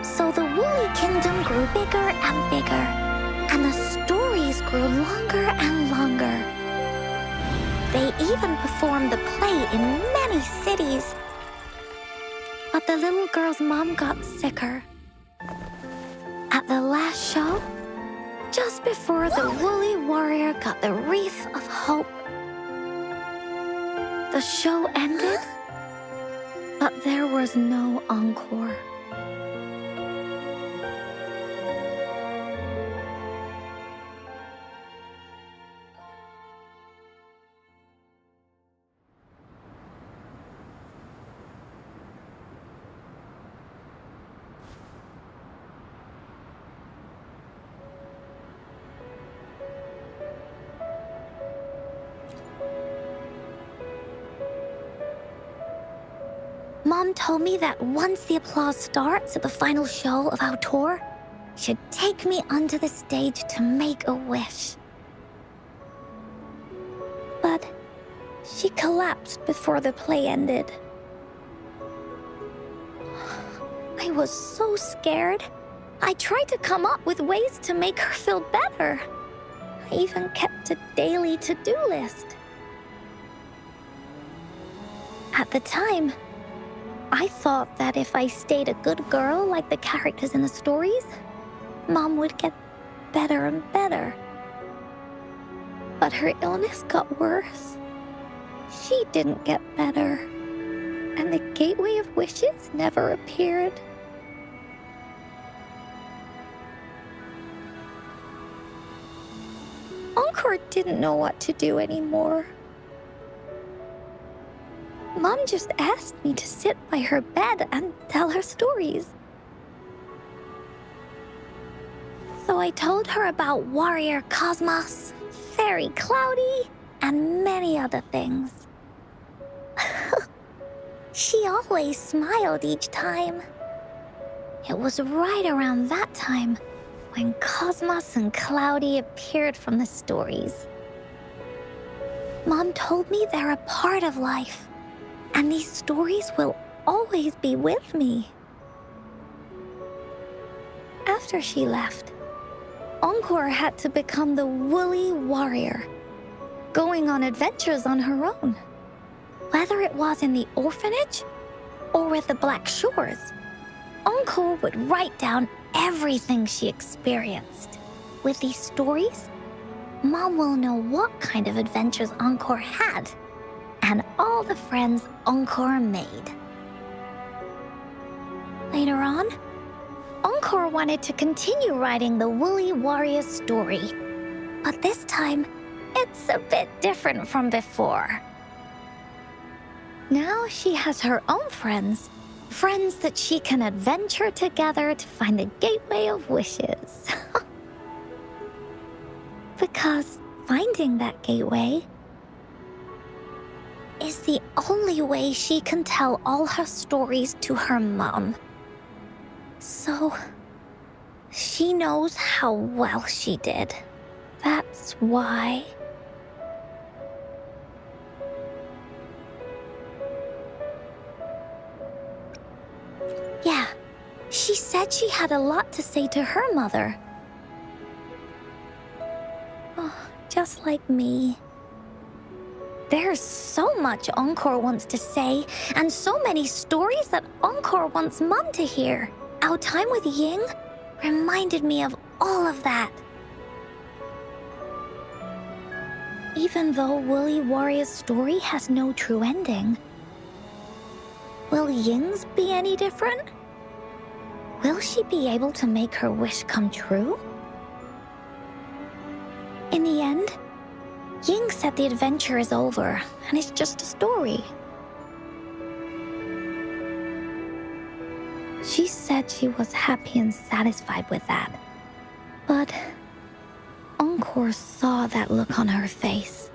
so the Woolly Kingdom grew bigger and bigger, and the stories grew longer and longer. They even performed the play in many cities. But the little girl's mom got sicker. At the last show, just before the Woolly Warrior got the wreath of hope, the show ended, but there was no encore. Mom told me that once the applause starts at the final show of our tour, she'd take me onto the stage to make a wish. But she collapsed before the play ended. I was so scared. I tried to come up with ways to make her feel better. I even kept a daily to-do list. At the time, I thought that if I stayed a good girl like the characters in the stories, Mom would get better and better. But her illness got worse. She didn't get better, and the Gateway of Wishes never appeared. Encore didn't know what to do anymore. Mom just asked me to sit by her bed and tell her stories. So I told her about Warrior Cosmos, Fairy Cloudy, and many other things. She always smiled each time. It was right around that time when Cosmos and Cloudy appeared from the stories. Mom told me they're a part of life, and these stories will always be with me. After she left, Encore had to become the Woolly Warrior, going on adventures on her own. Whether it was in the orphanage or with the Black Shores, Encore would write down everything she experienced. With these stories, Mom will know what kind of adventures Encore had and all the friends Encore made. Later on, Encore wanted to continue writing the Woolly Warrior story, but this time, it's a bit different from before. Now she has her own friends, friends that she can adventure together to find the Gateway of Wishes. Because finding that gateway is the only way she can tell all her stories to her mom. So, she knows how well she did. That's why. Yeah, she said she had a lot to say to her mother. Oh, just like me. There's so much Encore wants to say, and so many stories that Encore wants Mom to hear. Our time with Ying reminded me of all of that. Even though Woolly Warrior's story has no true ending, will Ying's be any different? Will she be able to make her wish come true? In the end, Ying said the adventure is over, and it's just a story. She said she was happy and satisfied with that. But Encore saw that look on her face.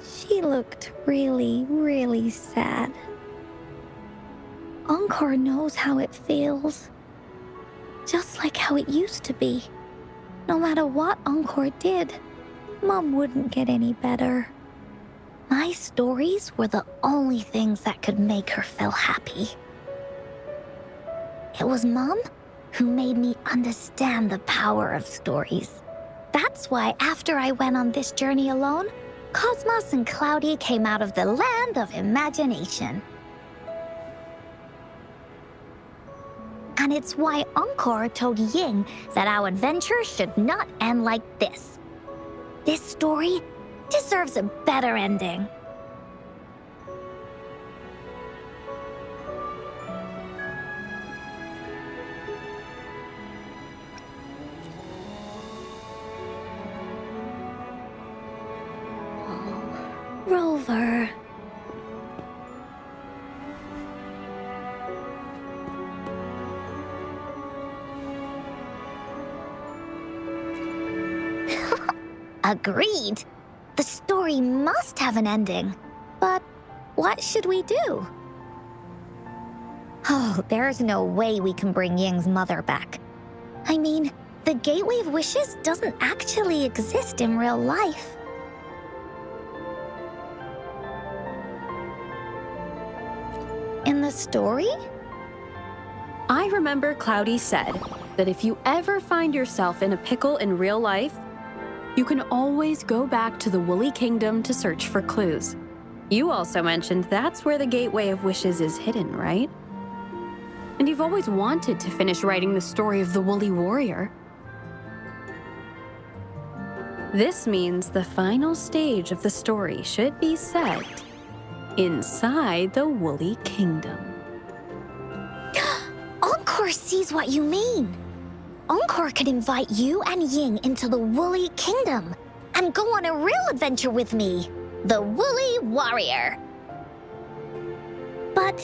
She looked really, really sad. Encore knows how it feels. Just like how it used to be. No matter what Encore did, Mom wouldn't get any better. My stories were the only things that could make her feel happy. It was Mom who made me understand the power of stories. That's why after I went on this journey alone, Cosmos and Cloudy came out of the land of imagination. And it's why Encore told Ying that our adventure should not end like this. This story deserves a better ending. Oh, Rover. Agreed. The story must have an ending. But what should we do? Oh, there's no way we can bring Ying's mother back. I mean, the Gateway of Wishes doesn't actually exist in real life. In the story? I remember Cloudy said that if you ever find yourself in a pickle in real life, you can always go back to the Woolly Kingdom to search for clues. You also mentioned that's where the Gateway of Wishes is hidden, right? And you've always wanted to finish writing the story of the Woolly Warrior. This means the final stage of the story should be set inside the Woolly Kingdom. Encore sees what you mean. Encore could invite you and Ying into the Woolly Kingdom and go on a real adventure with me, the Woolly Warrior. But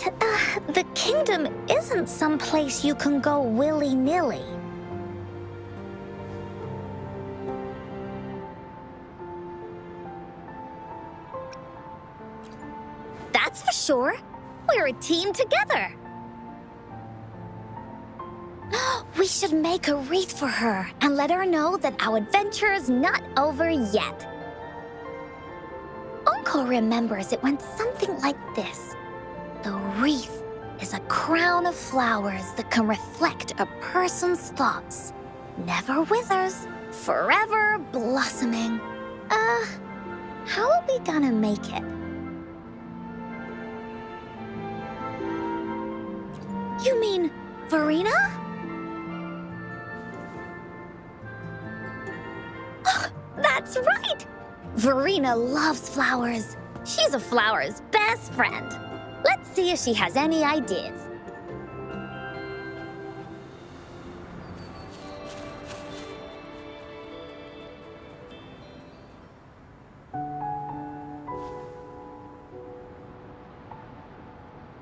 the kingdom isn't some place you can go willy-nilly. That's for sure. We're a team together. We should make a wreath for her and let her know that our adventure is not over yet. Encore remembers it went something like this. The wreath is a crown of flowers that can reflect a person's thoughts. Never withers, forever blossoming. How are we gonna make it? You mean Verena? That's right! Verena loves flowers. She's a flower's best friend. Let's see if she has any ideas.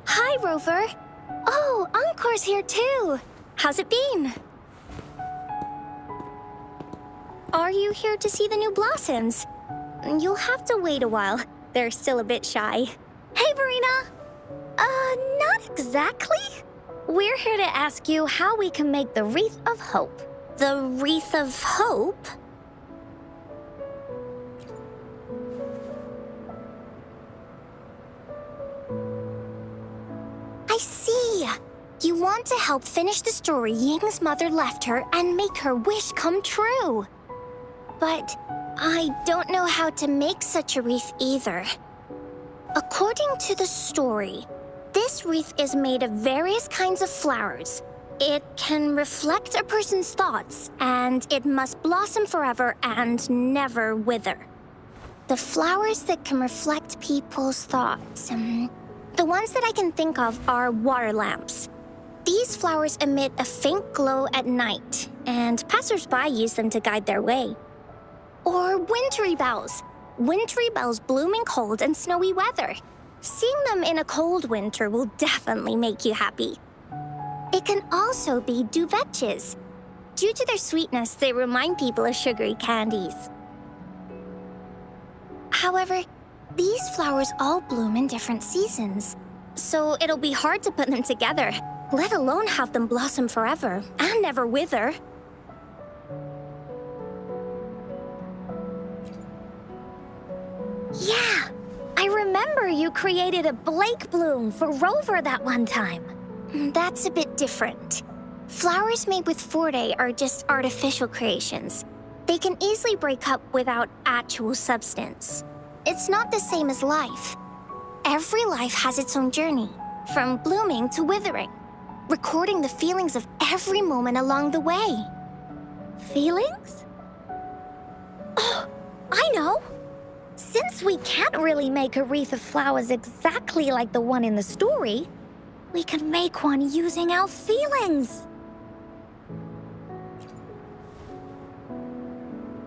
Hi, Rover. Oh, Encore's here too. How's it been? Are you here to see the new blossoms? You'll have to wait a while. They're still a bit shy. Hey, Verena! Not exactly. We're here to ask you how we can make the Wreath of Hope. The Wreath of Hope? I see. You want to help finish the story Ying's mother left her and make her wish come true. But I don't know how to make such a wreath either. According to the story, this wreath is made of various kinds of flowers. It can reflect a person's thoughts, and it must blossom forever and never wither. The flowers that can reflect people's thoughts. The ones that I can think of are water lamps. These flowers emit a faint glow at night, and passers-by use them to guide their way. Or wintry bells. Wintry bells bloom in cold and snowy weather. Seeing them in a cold winter will definitely make you happy. It can also be duvetches. Due to their sweetness, they remind people of sugary candies. However, these flowers all bloom in different seasons, so it'll be hard to put them together, let alone have them blossom forever and never wither. Yeah, I remember you created a Blake bloom for Rover that one time. That's a bit different. Flowers made with Forte are just artificial creations. They can easily break up without actual substance. It's not the same as life. Every life has its own journey, from blooming to withering, recording the feelings of every moment along the way. Feelings? Oh, I know! Since we can't really make a wreath of flowers exactly like the one in the story, we can make one using our feelings.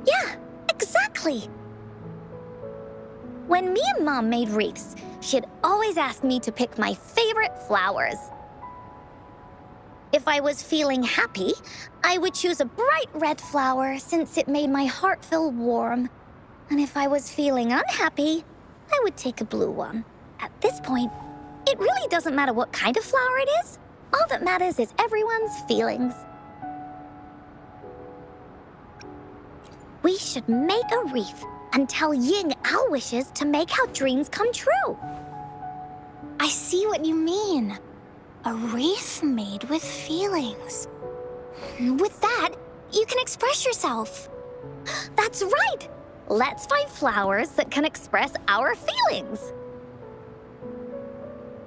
Yeah, exactly. When me and Mom made wreaths, she'd always ask me to pick my favorite flowers. If I was feeling happy, I would choose a bright red flower since it made my heart feel warm. And if I was feeling unhappy, I would take a blue one. At this point, it really doesn't matter what kind of flower it is. All that matters is everyone's feelings. We should make a wreath and tell Ying our wishes to make our dreams come true. I see what you mean. A wreath made with feelings. With that, you can express yourself. That's right! Let's find flowers that can express our feelings.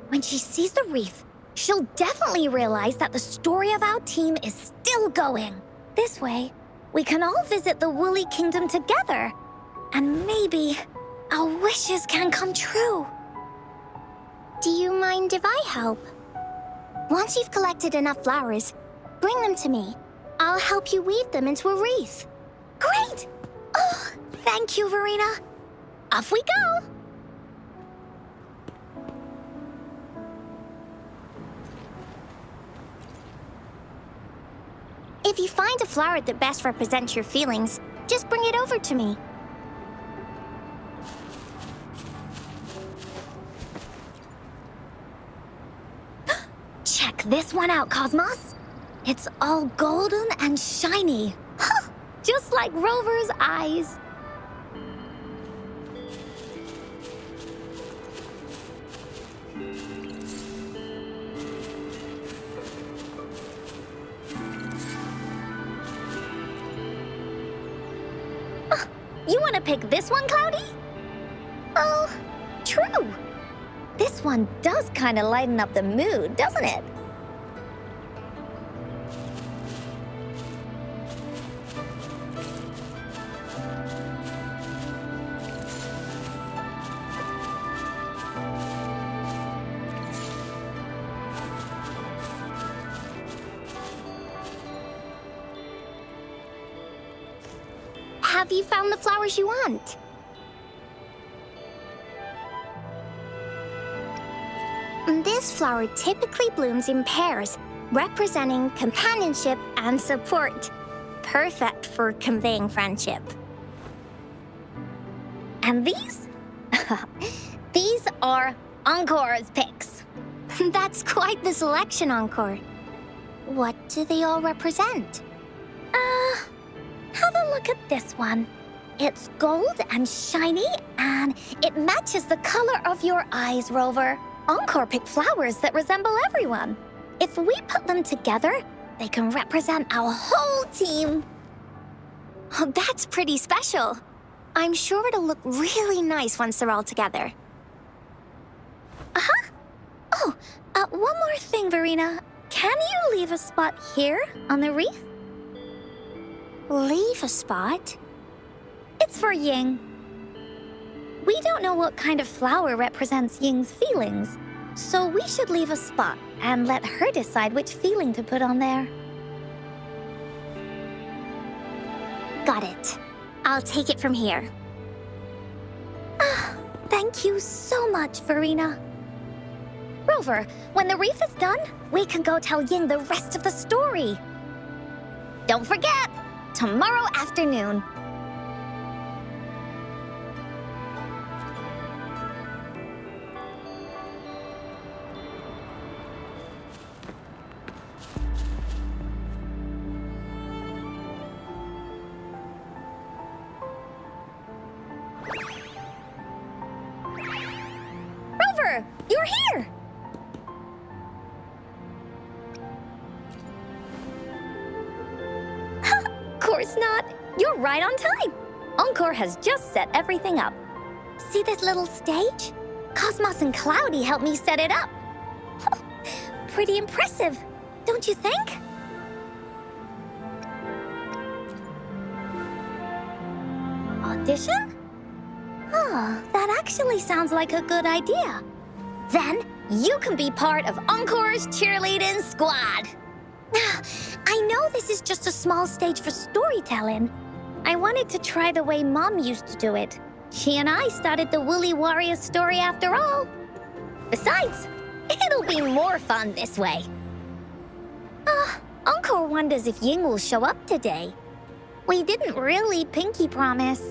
When she sees the wreath, she'll definitely realize that the story of our team is still going. This way, we can all visit the Woolly Kingdom together. And maybe our wishes can come true. Do you mind if I help? Once you've collected enough flowers, bring them to me. I'll help you weave them into a wreath. Great! Oh, thank you, Verena. Off we go! If you find a flower that best represents your feelings, just bring it over to me. Check this one out, Cosmos. It's all golden and shiny. Just like Rover's eyes. You want to pick this one, Cloudy? Oh, true. This one does kind of lighten up the mood, doesn't it? Have you found the flowers you want? This flower typically blooms in pairs, representing companionship and support. Perfect for conveying friendship. And these? These are Encore's picks. That's quite the selection, Encore. What do they all represent? Have a look at this one. It's gold and shiny, and it matches the color of your eyes, Rover. Encore picked flowers that resemble everyone. If we put them together, they can represent our whole team. Oh, that's pretty special. I'm sure it'll look really nice once they're all together. Uh-huh. Oh, one more thing, Verena. Can you leave a spot here on the wreath? Leave a spot? It's for Ying. We don't know what kind of flower represents Ying's feelings, so we should leave a spot and let her decide which feeling to put on there. Got it. I'll take it from here. Thank you so much, Verena. Rover, when the wreath is done, we can go tell Ying the rest of the story. Don't forget, tomorrow afternoon. Rover, you're here! Course not. You're right on time. Encore has just set everything up. See this little stage? Cosmos and Cloudy helped me set it up. Pretty impressive, don't you think? Audition? Oh, that actually sounds like a good idea. Then you can be part of Encore's cheerleading squad. I know this is just a small stage for storytelling. I wanted to try the way Mom used to do it. She and I started the Woolly Warrior story after all. Besides, it'll be more fun this way. Encore wonders if Ying will show up today. We didn't really pinky promise.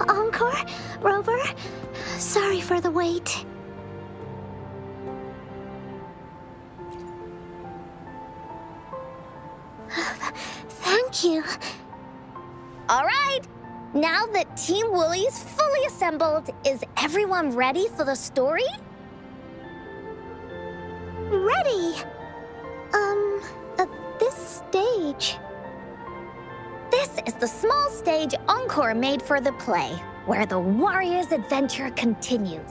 Encore? Rover? Sorry for the wait. Thank you. All right, now that Team Woolly is fully assembled, is everyone ready for the story? Ready? At this stage. This is the small stage Encore made for the play, where the warrior's adventure continues.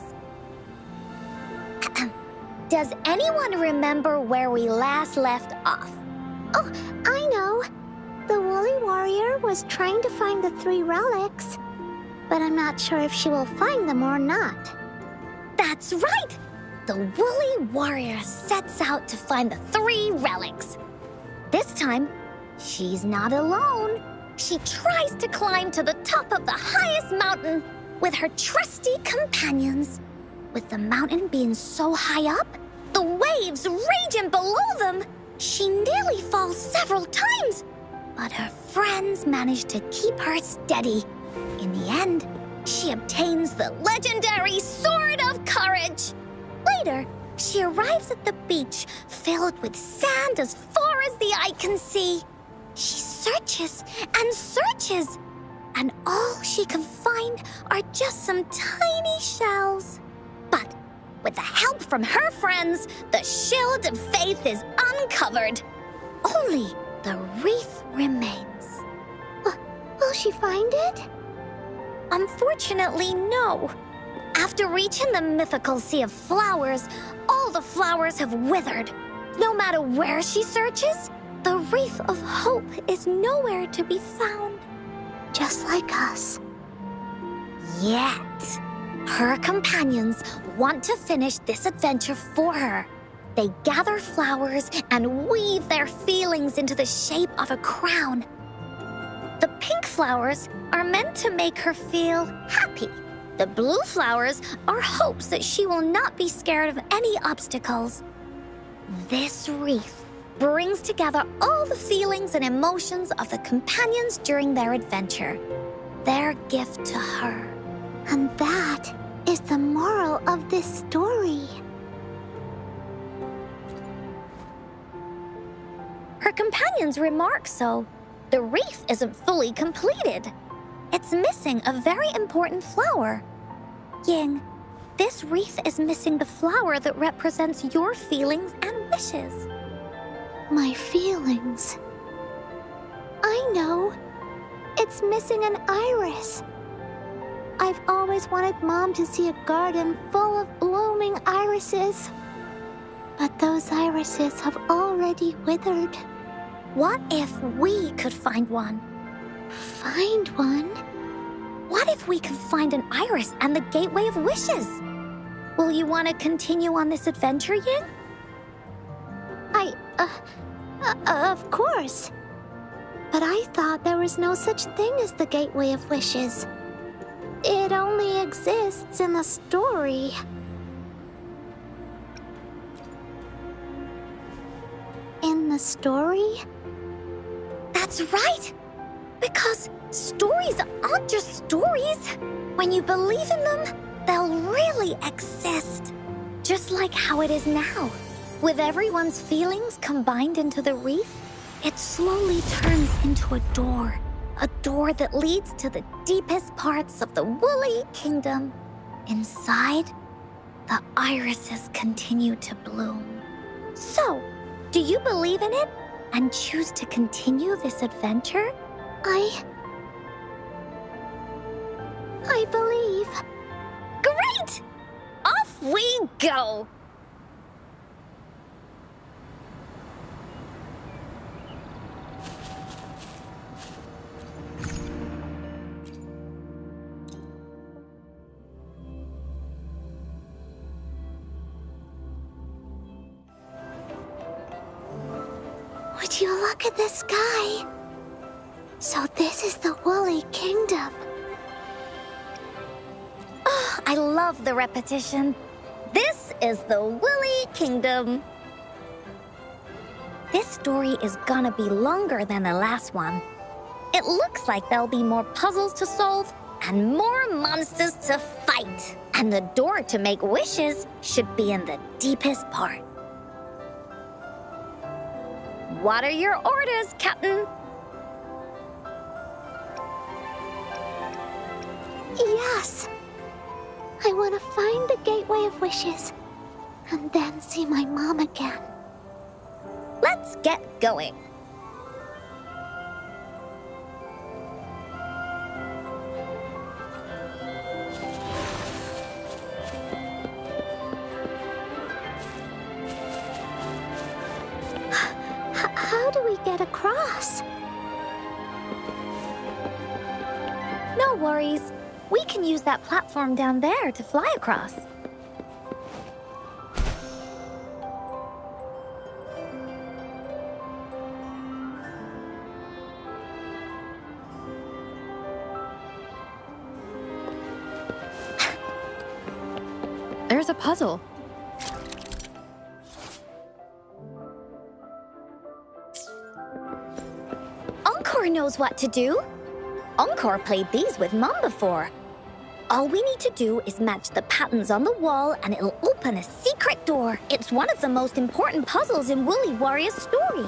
Does anyone remember where we last left off? Oh, I know. The Woolly Warrior was trying to find the 3 relics, but I'm not sure if she will find them or not. That's right! The Woolly Warrior sets out to find the 3 relics. This time, she's not alone. She tries to climb to the top of the highest mountain with her trusty companions. With the mountain being so high up, the waves raging below them, she nearly falls several times. But her friends manage to keep her steady. In the end, she obtains the legendary Sword of Courage. Later, she arrives at the beach filled with sand as far as the eye can see. She searches and searches, and all she can find are just some tiny shells. But with the help from her friends, the shield of faith is uncovered. Only the wreath remains. Will she find it? Unfortunately, no. After reaching the mythical sea of flowers, all the flowers have withered. No matter where she searches, the wreath of hope is nowhere to be found. Just like us. Yet, her companions want to finish this adventure for her. They gather flowers and weave their feelings into the shape of a crown. The pink flowers are meant to make her feel happy. The blue flowers are hopes that she will not be scared of any obstacles. This wreath brings together all the feelings and emotions of the companions during their adventure. Their gift to her. And that is the moral of this story. Her companions remark so. The wreath isn't fully completed. It's missing a very important flower. Ying, this wreath is missing the flower that represents your feelings and wishes. My feelings. I know. It's missing an iris. I've always wanted Mom to see a garden full of blooming irises. But those irises have already withered. What if we could find one? Find one? What if we could find an iris and the Gateway of Wishes? Will you want to continue on this adventure, Ying? Of course. But I thought there was no such thing as the Gateway of Wishes. It only exists in the story. In the story? That's right! Because stories aren't just stories. When you believe in them, they'll really exist. Just like how it is now. With everyone's feelings combined into the wreath, it slowly turns into a door that leads to the deepest parts of the Woolly Kingdom. Inside, the irises continue to bloom. So, do you believe in it and choose to continue this adventure? I believe. Great! Off we go! Would you look at the sky? So this is the Woolly Kingdom. Oh, I love the repetition. This is the Woolly Kingdom. This story is gonna be longer than the last one. It looks like there'll be more puzzles to solve and more monsters to fight. And the door to make wishes should be in the deepest part. What are your orders, Captain? Yes. I want to find the Gateway of Wishes and then see my mom again. Let's get going. How do we get across? No worries. We can use that platform down there to fly across. There's a puzzle. Encore knows what to do. Encore played these with Mom before. All we need to do is match the patterns on the wall and it'll open a secret door. It's one of the most important puzzles in Woolly Warrior's story.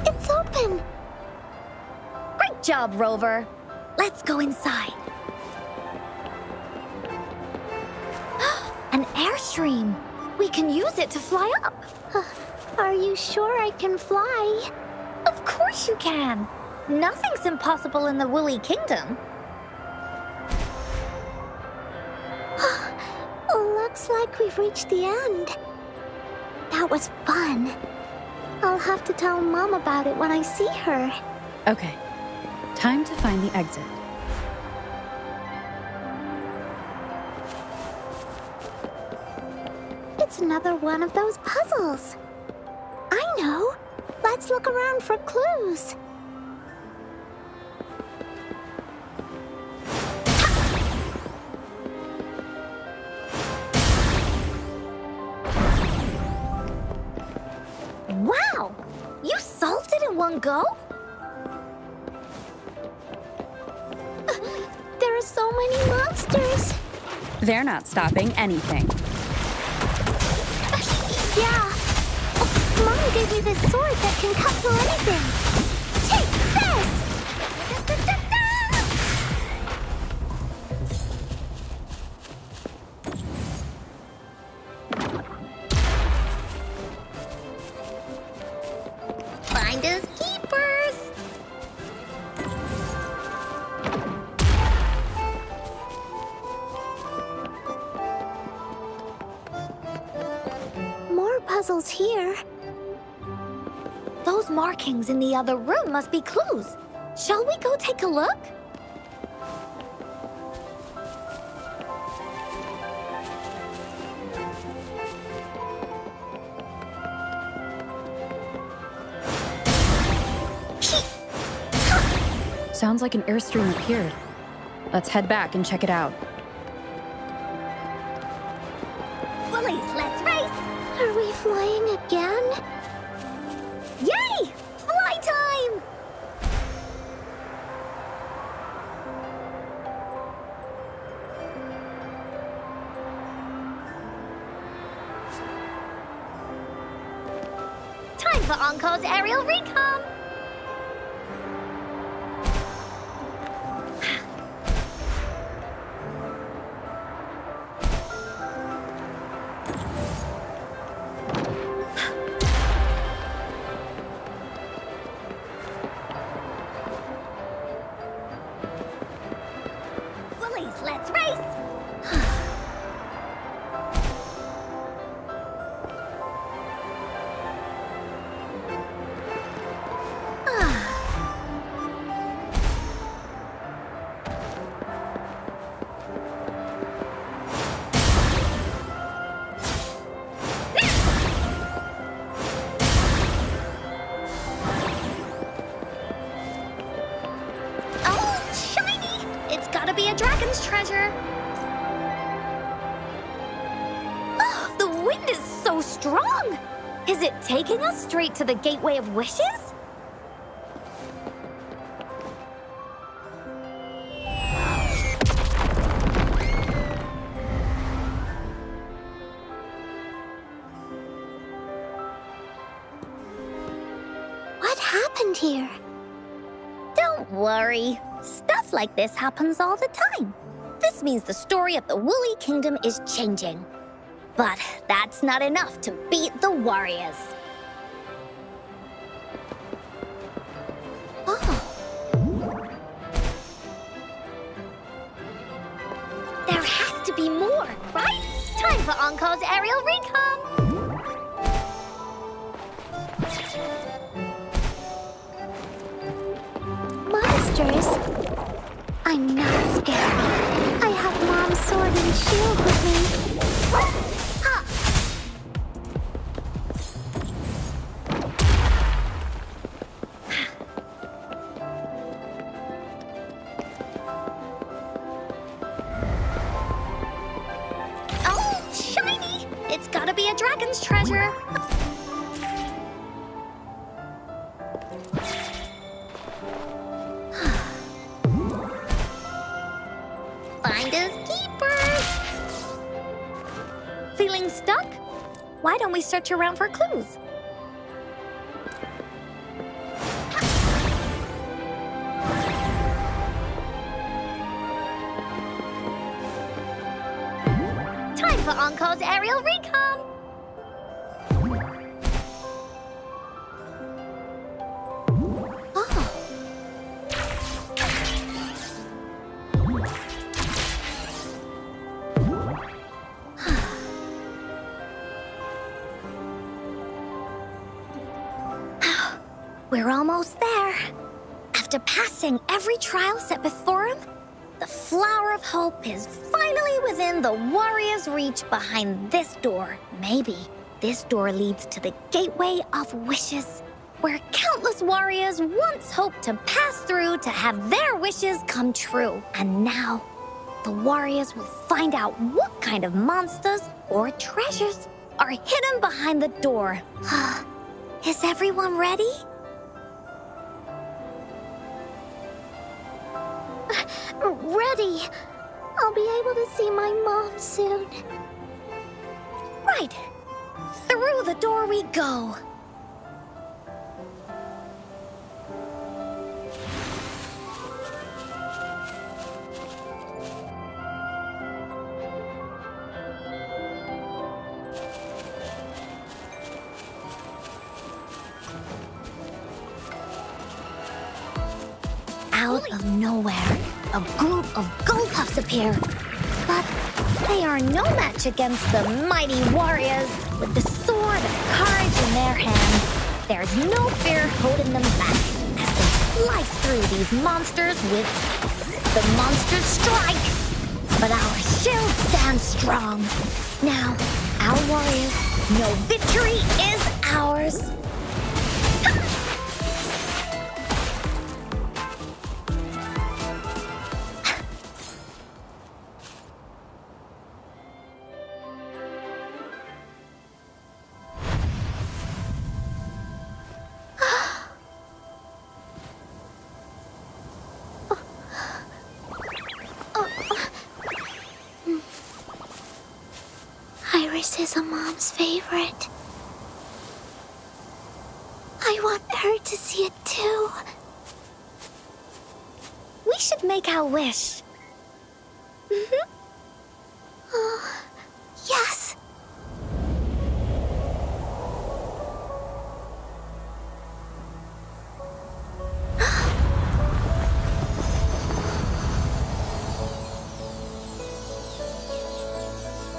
It's open. Great job, Rover. Let's go inside. An airstream. We can use it to fly up. Are you sure I can fly? Of course you can. Nothing's impossible in the Woolly Kingdom. Looks like we've reached the end. That was fun. I'll have to tell Mom about it when I see her. Okay, time to find the exit. It's another one of those puzzles. I know. Let's look around for clues. Wow! You solved it in one go? There are so many monsters. They're not stopping anything. Yeah. Oh, Mom gave me this sword that can cut through anything. Take puzzles here. Those markings in the other room must be clues. Shall we go take a look? Sounds like an airstream appeared. Let's head back and check it out. Woolies, let's race! Are we flying again? Yay! Fly time! Time for Encore's aerial recon! Let's race! Dragon's treasure! Oh, the wind is so strong! Is it taking us straight to the Gateway of Wishes? What happened here? Don't worry. Stuff like this happens all the time. This means the story of the Woolly Kingdom is changing. But that's not enough to beat the warriors. Oh. There has to be more, right? Time for Encore's aerial recon! Monsters? I'm not scared. I have Mom's sword and shield with me. Ah! Oh, shiny! It's gotta be a dragon's treasure. Finders keepers! Feeling stuck? Why don't we search around for clues? Time for Encore's aerial recon! We're almost there. After passing every trial set before him, the Flower of Hope is finally within the warrior's reach behind this door. Maybe this door leads to the Gateway of Wishes, where countless warriors once hoped to pass through to have their wishes come true. And now, the warriors will find out what kind of monsters or treasures are hidden behind the door. Is everyone ready? Ready. I'll be able to see my mom soon. Right. Through the door we go. Out of nowhere, a group of Gullpuffs appear. But they are no match against the mighty warriors with the sword sword of courage in their hands, there's no fear holding them back as they slice through these monsters with the monsters strike. But our shield stands strong. Now, our warriors know victory is ours. Iris is a mom's favorite. I want her to see it too. We should make our wish. Oh, yes.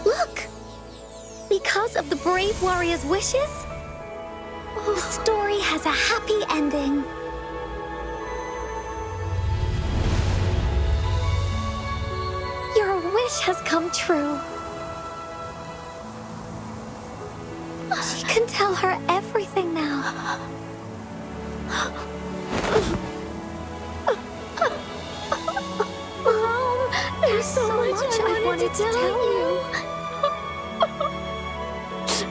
Look! Because of the brave warrior's wishes, the story has a happy ending. Your wish has come true. She can tell her everything now. Mom, there's so much I wanted to tell you.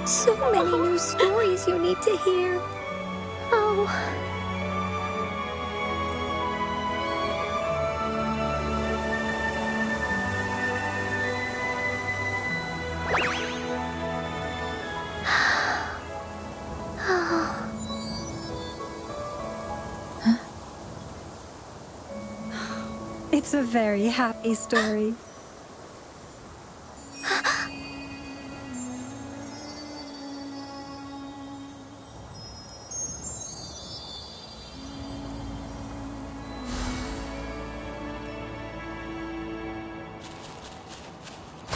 So many new stories you need to hear. Oh. It's a very happy story.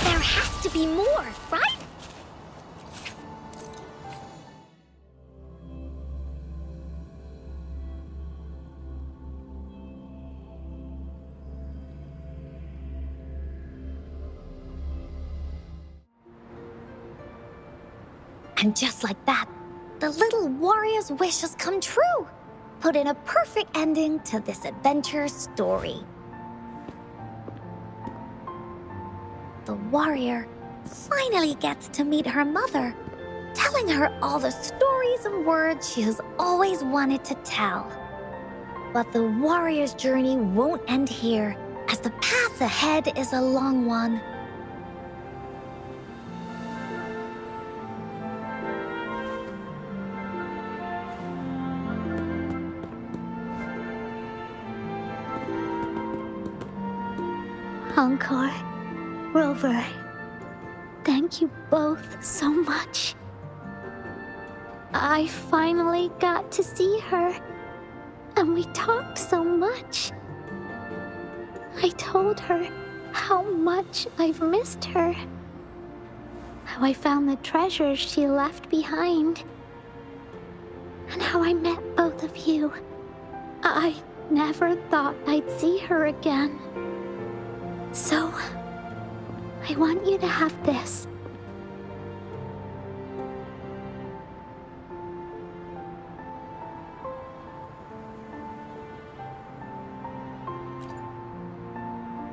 There has to be more, right? And just like that, the little warrior's wish has come true, putting a perfect ending to this adventure story. The warrior finally gets to meet her mother, telling her all the stories and words she has always wanted to tell. But the warrior's journey won't end here, as the path ahead is a long one. Encore, Rover, thank you both so much. I finally got to see her, and we talked so much. I told her how much I've missed her, how I found the treasures she left behind, and how I met both of you. I never thought I'd see her again. So, I want you to have this.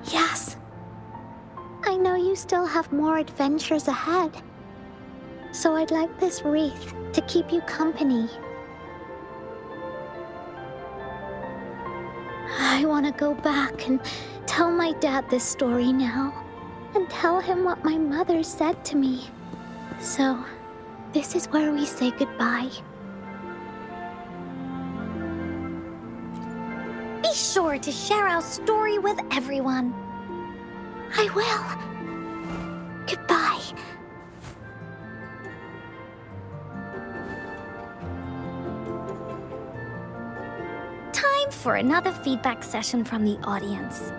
Yes. I know you still have more adventures ahead. So I'd like this wreath to keep you company. I want to go back and tell my dad this story now, and tell him what my mother said to me. So, this is where we say goodbye. Be sure to share our story with everyone. I will. Goodbye. Time for another feedback session from the audience.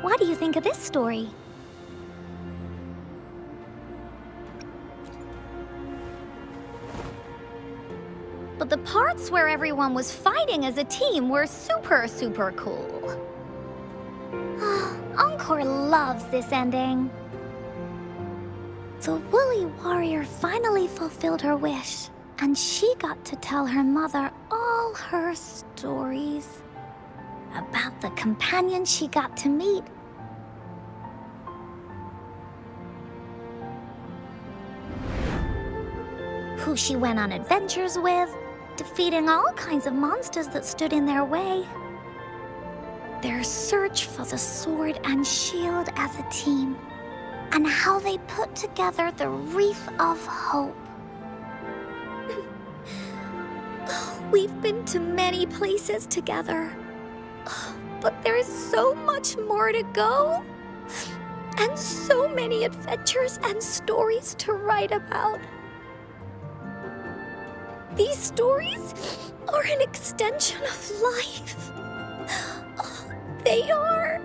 What do you think of this story? but the parts where everyone was fighting as a team were super, super cool. Encore loves this ending. The woolly warrior finally fulfilled her wish, and she got to tell her mother all her stories about the companion she got to meet. Who she went on adventures with, defeating all kinds of monsters that stood in their way. Their search for the sword and shield as a team, and how they put together the Wreath of Hope. We've been to many places together, but there's so much more to go, and so many adventures and stories to write about. These stories are an extension of life. They are.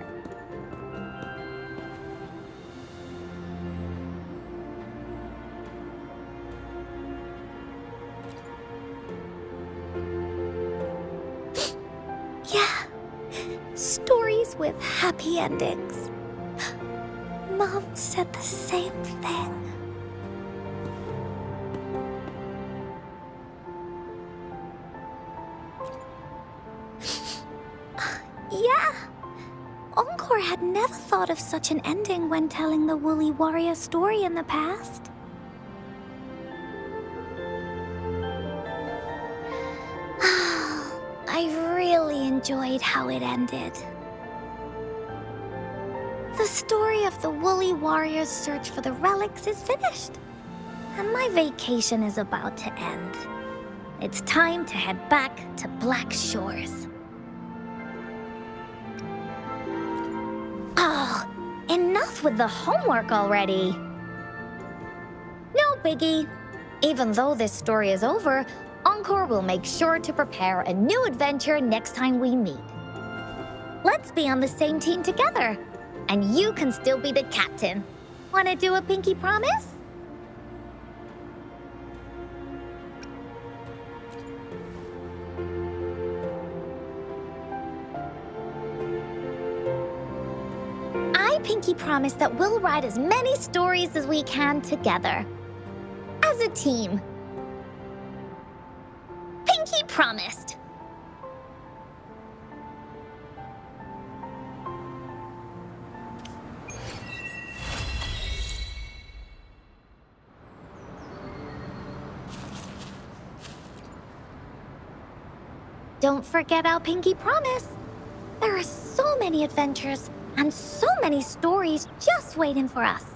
Yeah, stories with happy endings. Mom said the same thing. Yeah, Encore had never thought of such an ending when telling the Woolly Warrior story in the past. I really enjoyed how it ended. The story of the Woolly Warrior's search for the relics is finished, and my vacation is about to end. It's time to head back to Black Shores. Oh, enough with the homework already. No biggie. Even though this story is over, Encore will make sure to prepare a new adventure next time we meet. Let's be on the same team together, and you can still be the captain. Wanna do a pinky promise? I pinky promise that we'll write as many stories as we can together. As a team. Pinky promised. Don't forget our pinky promise. There are so many adventures and so many stories just waiting for us.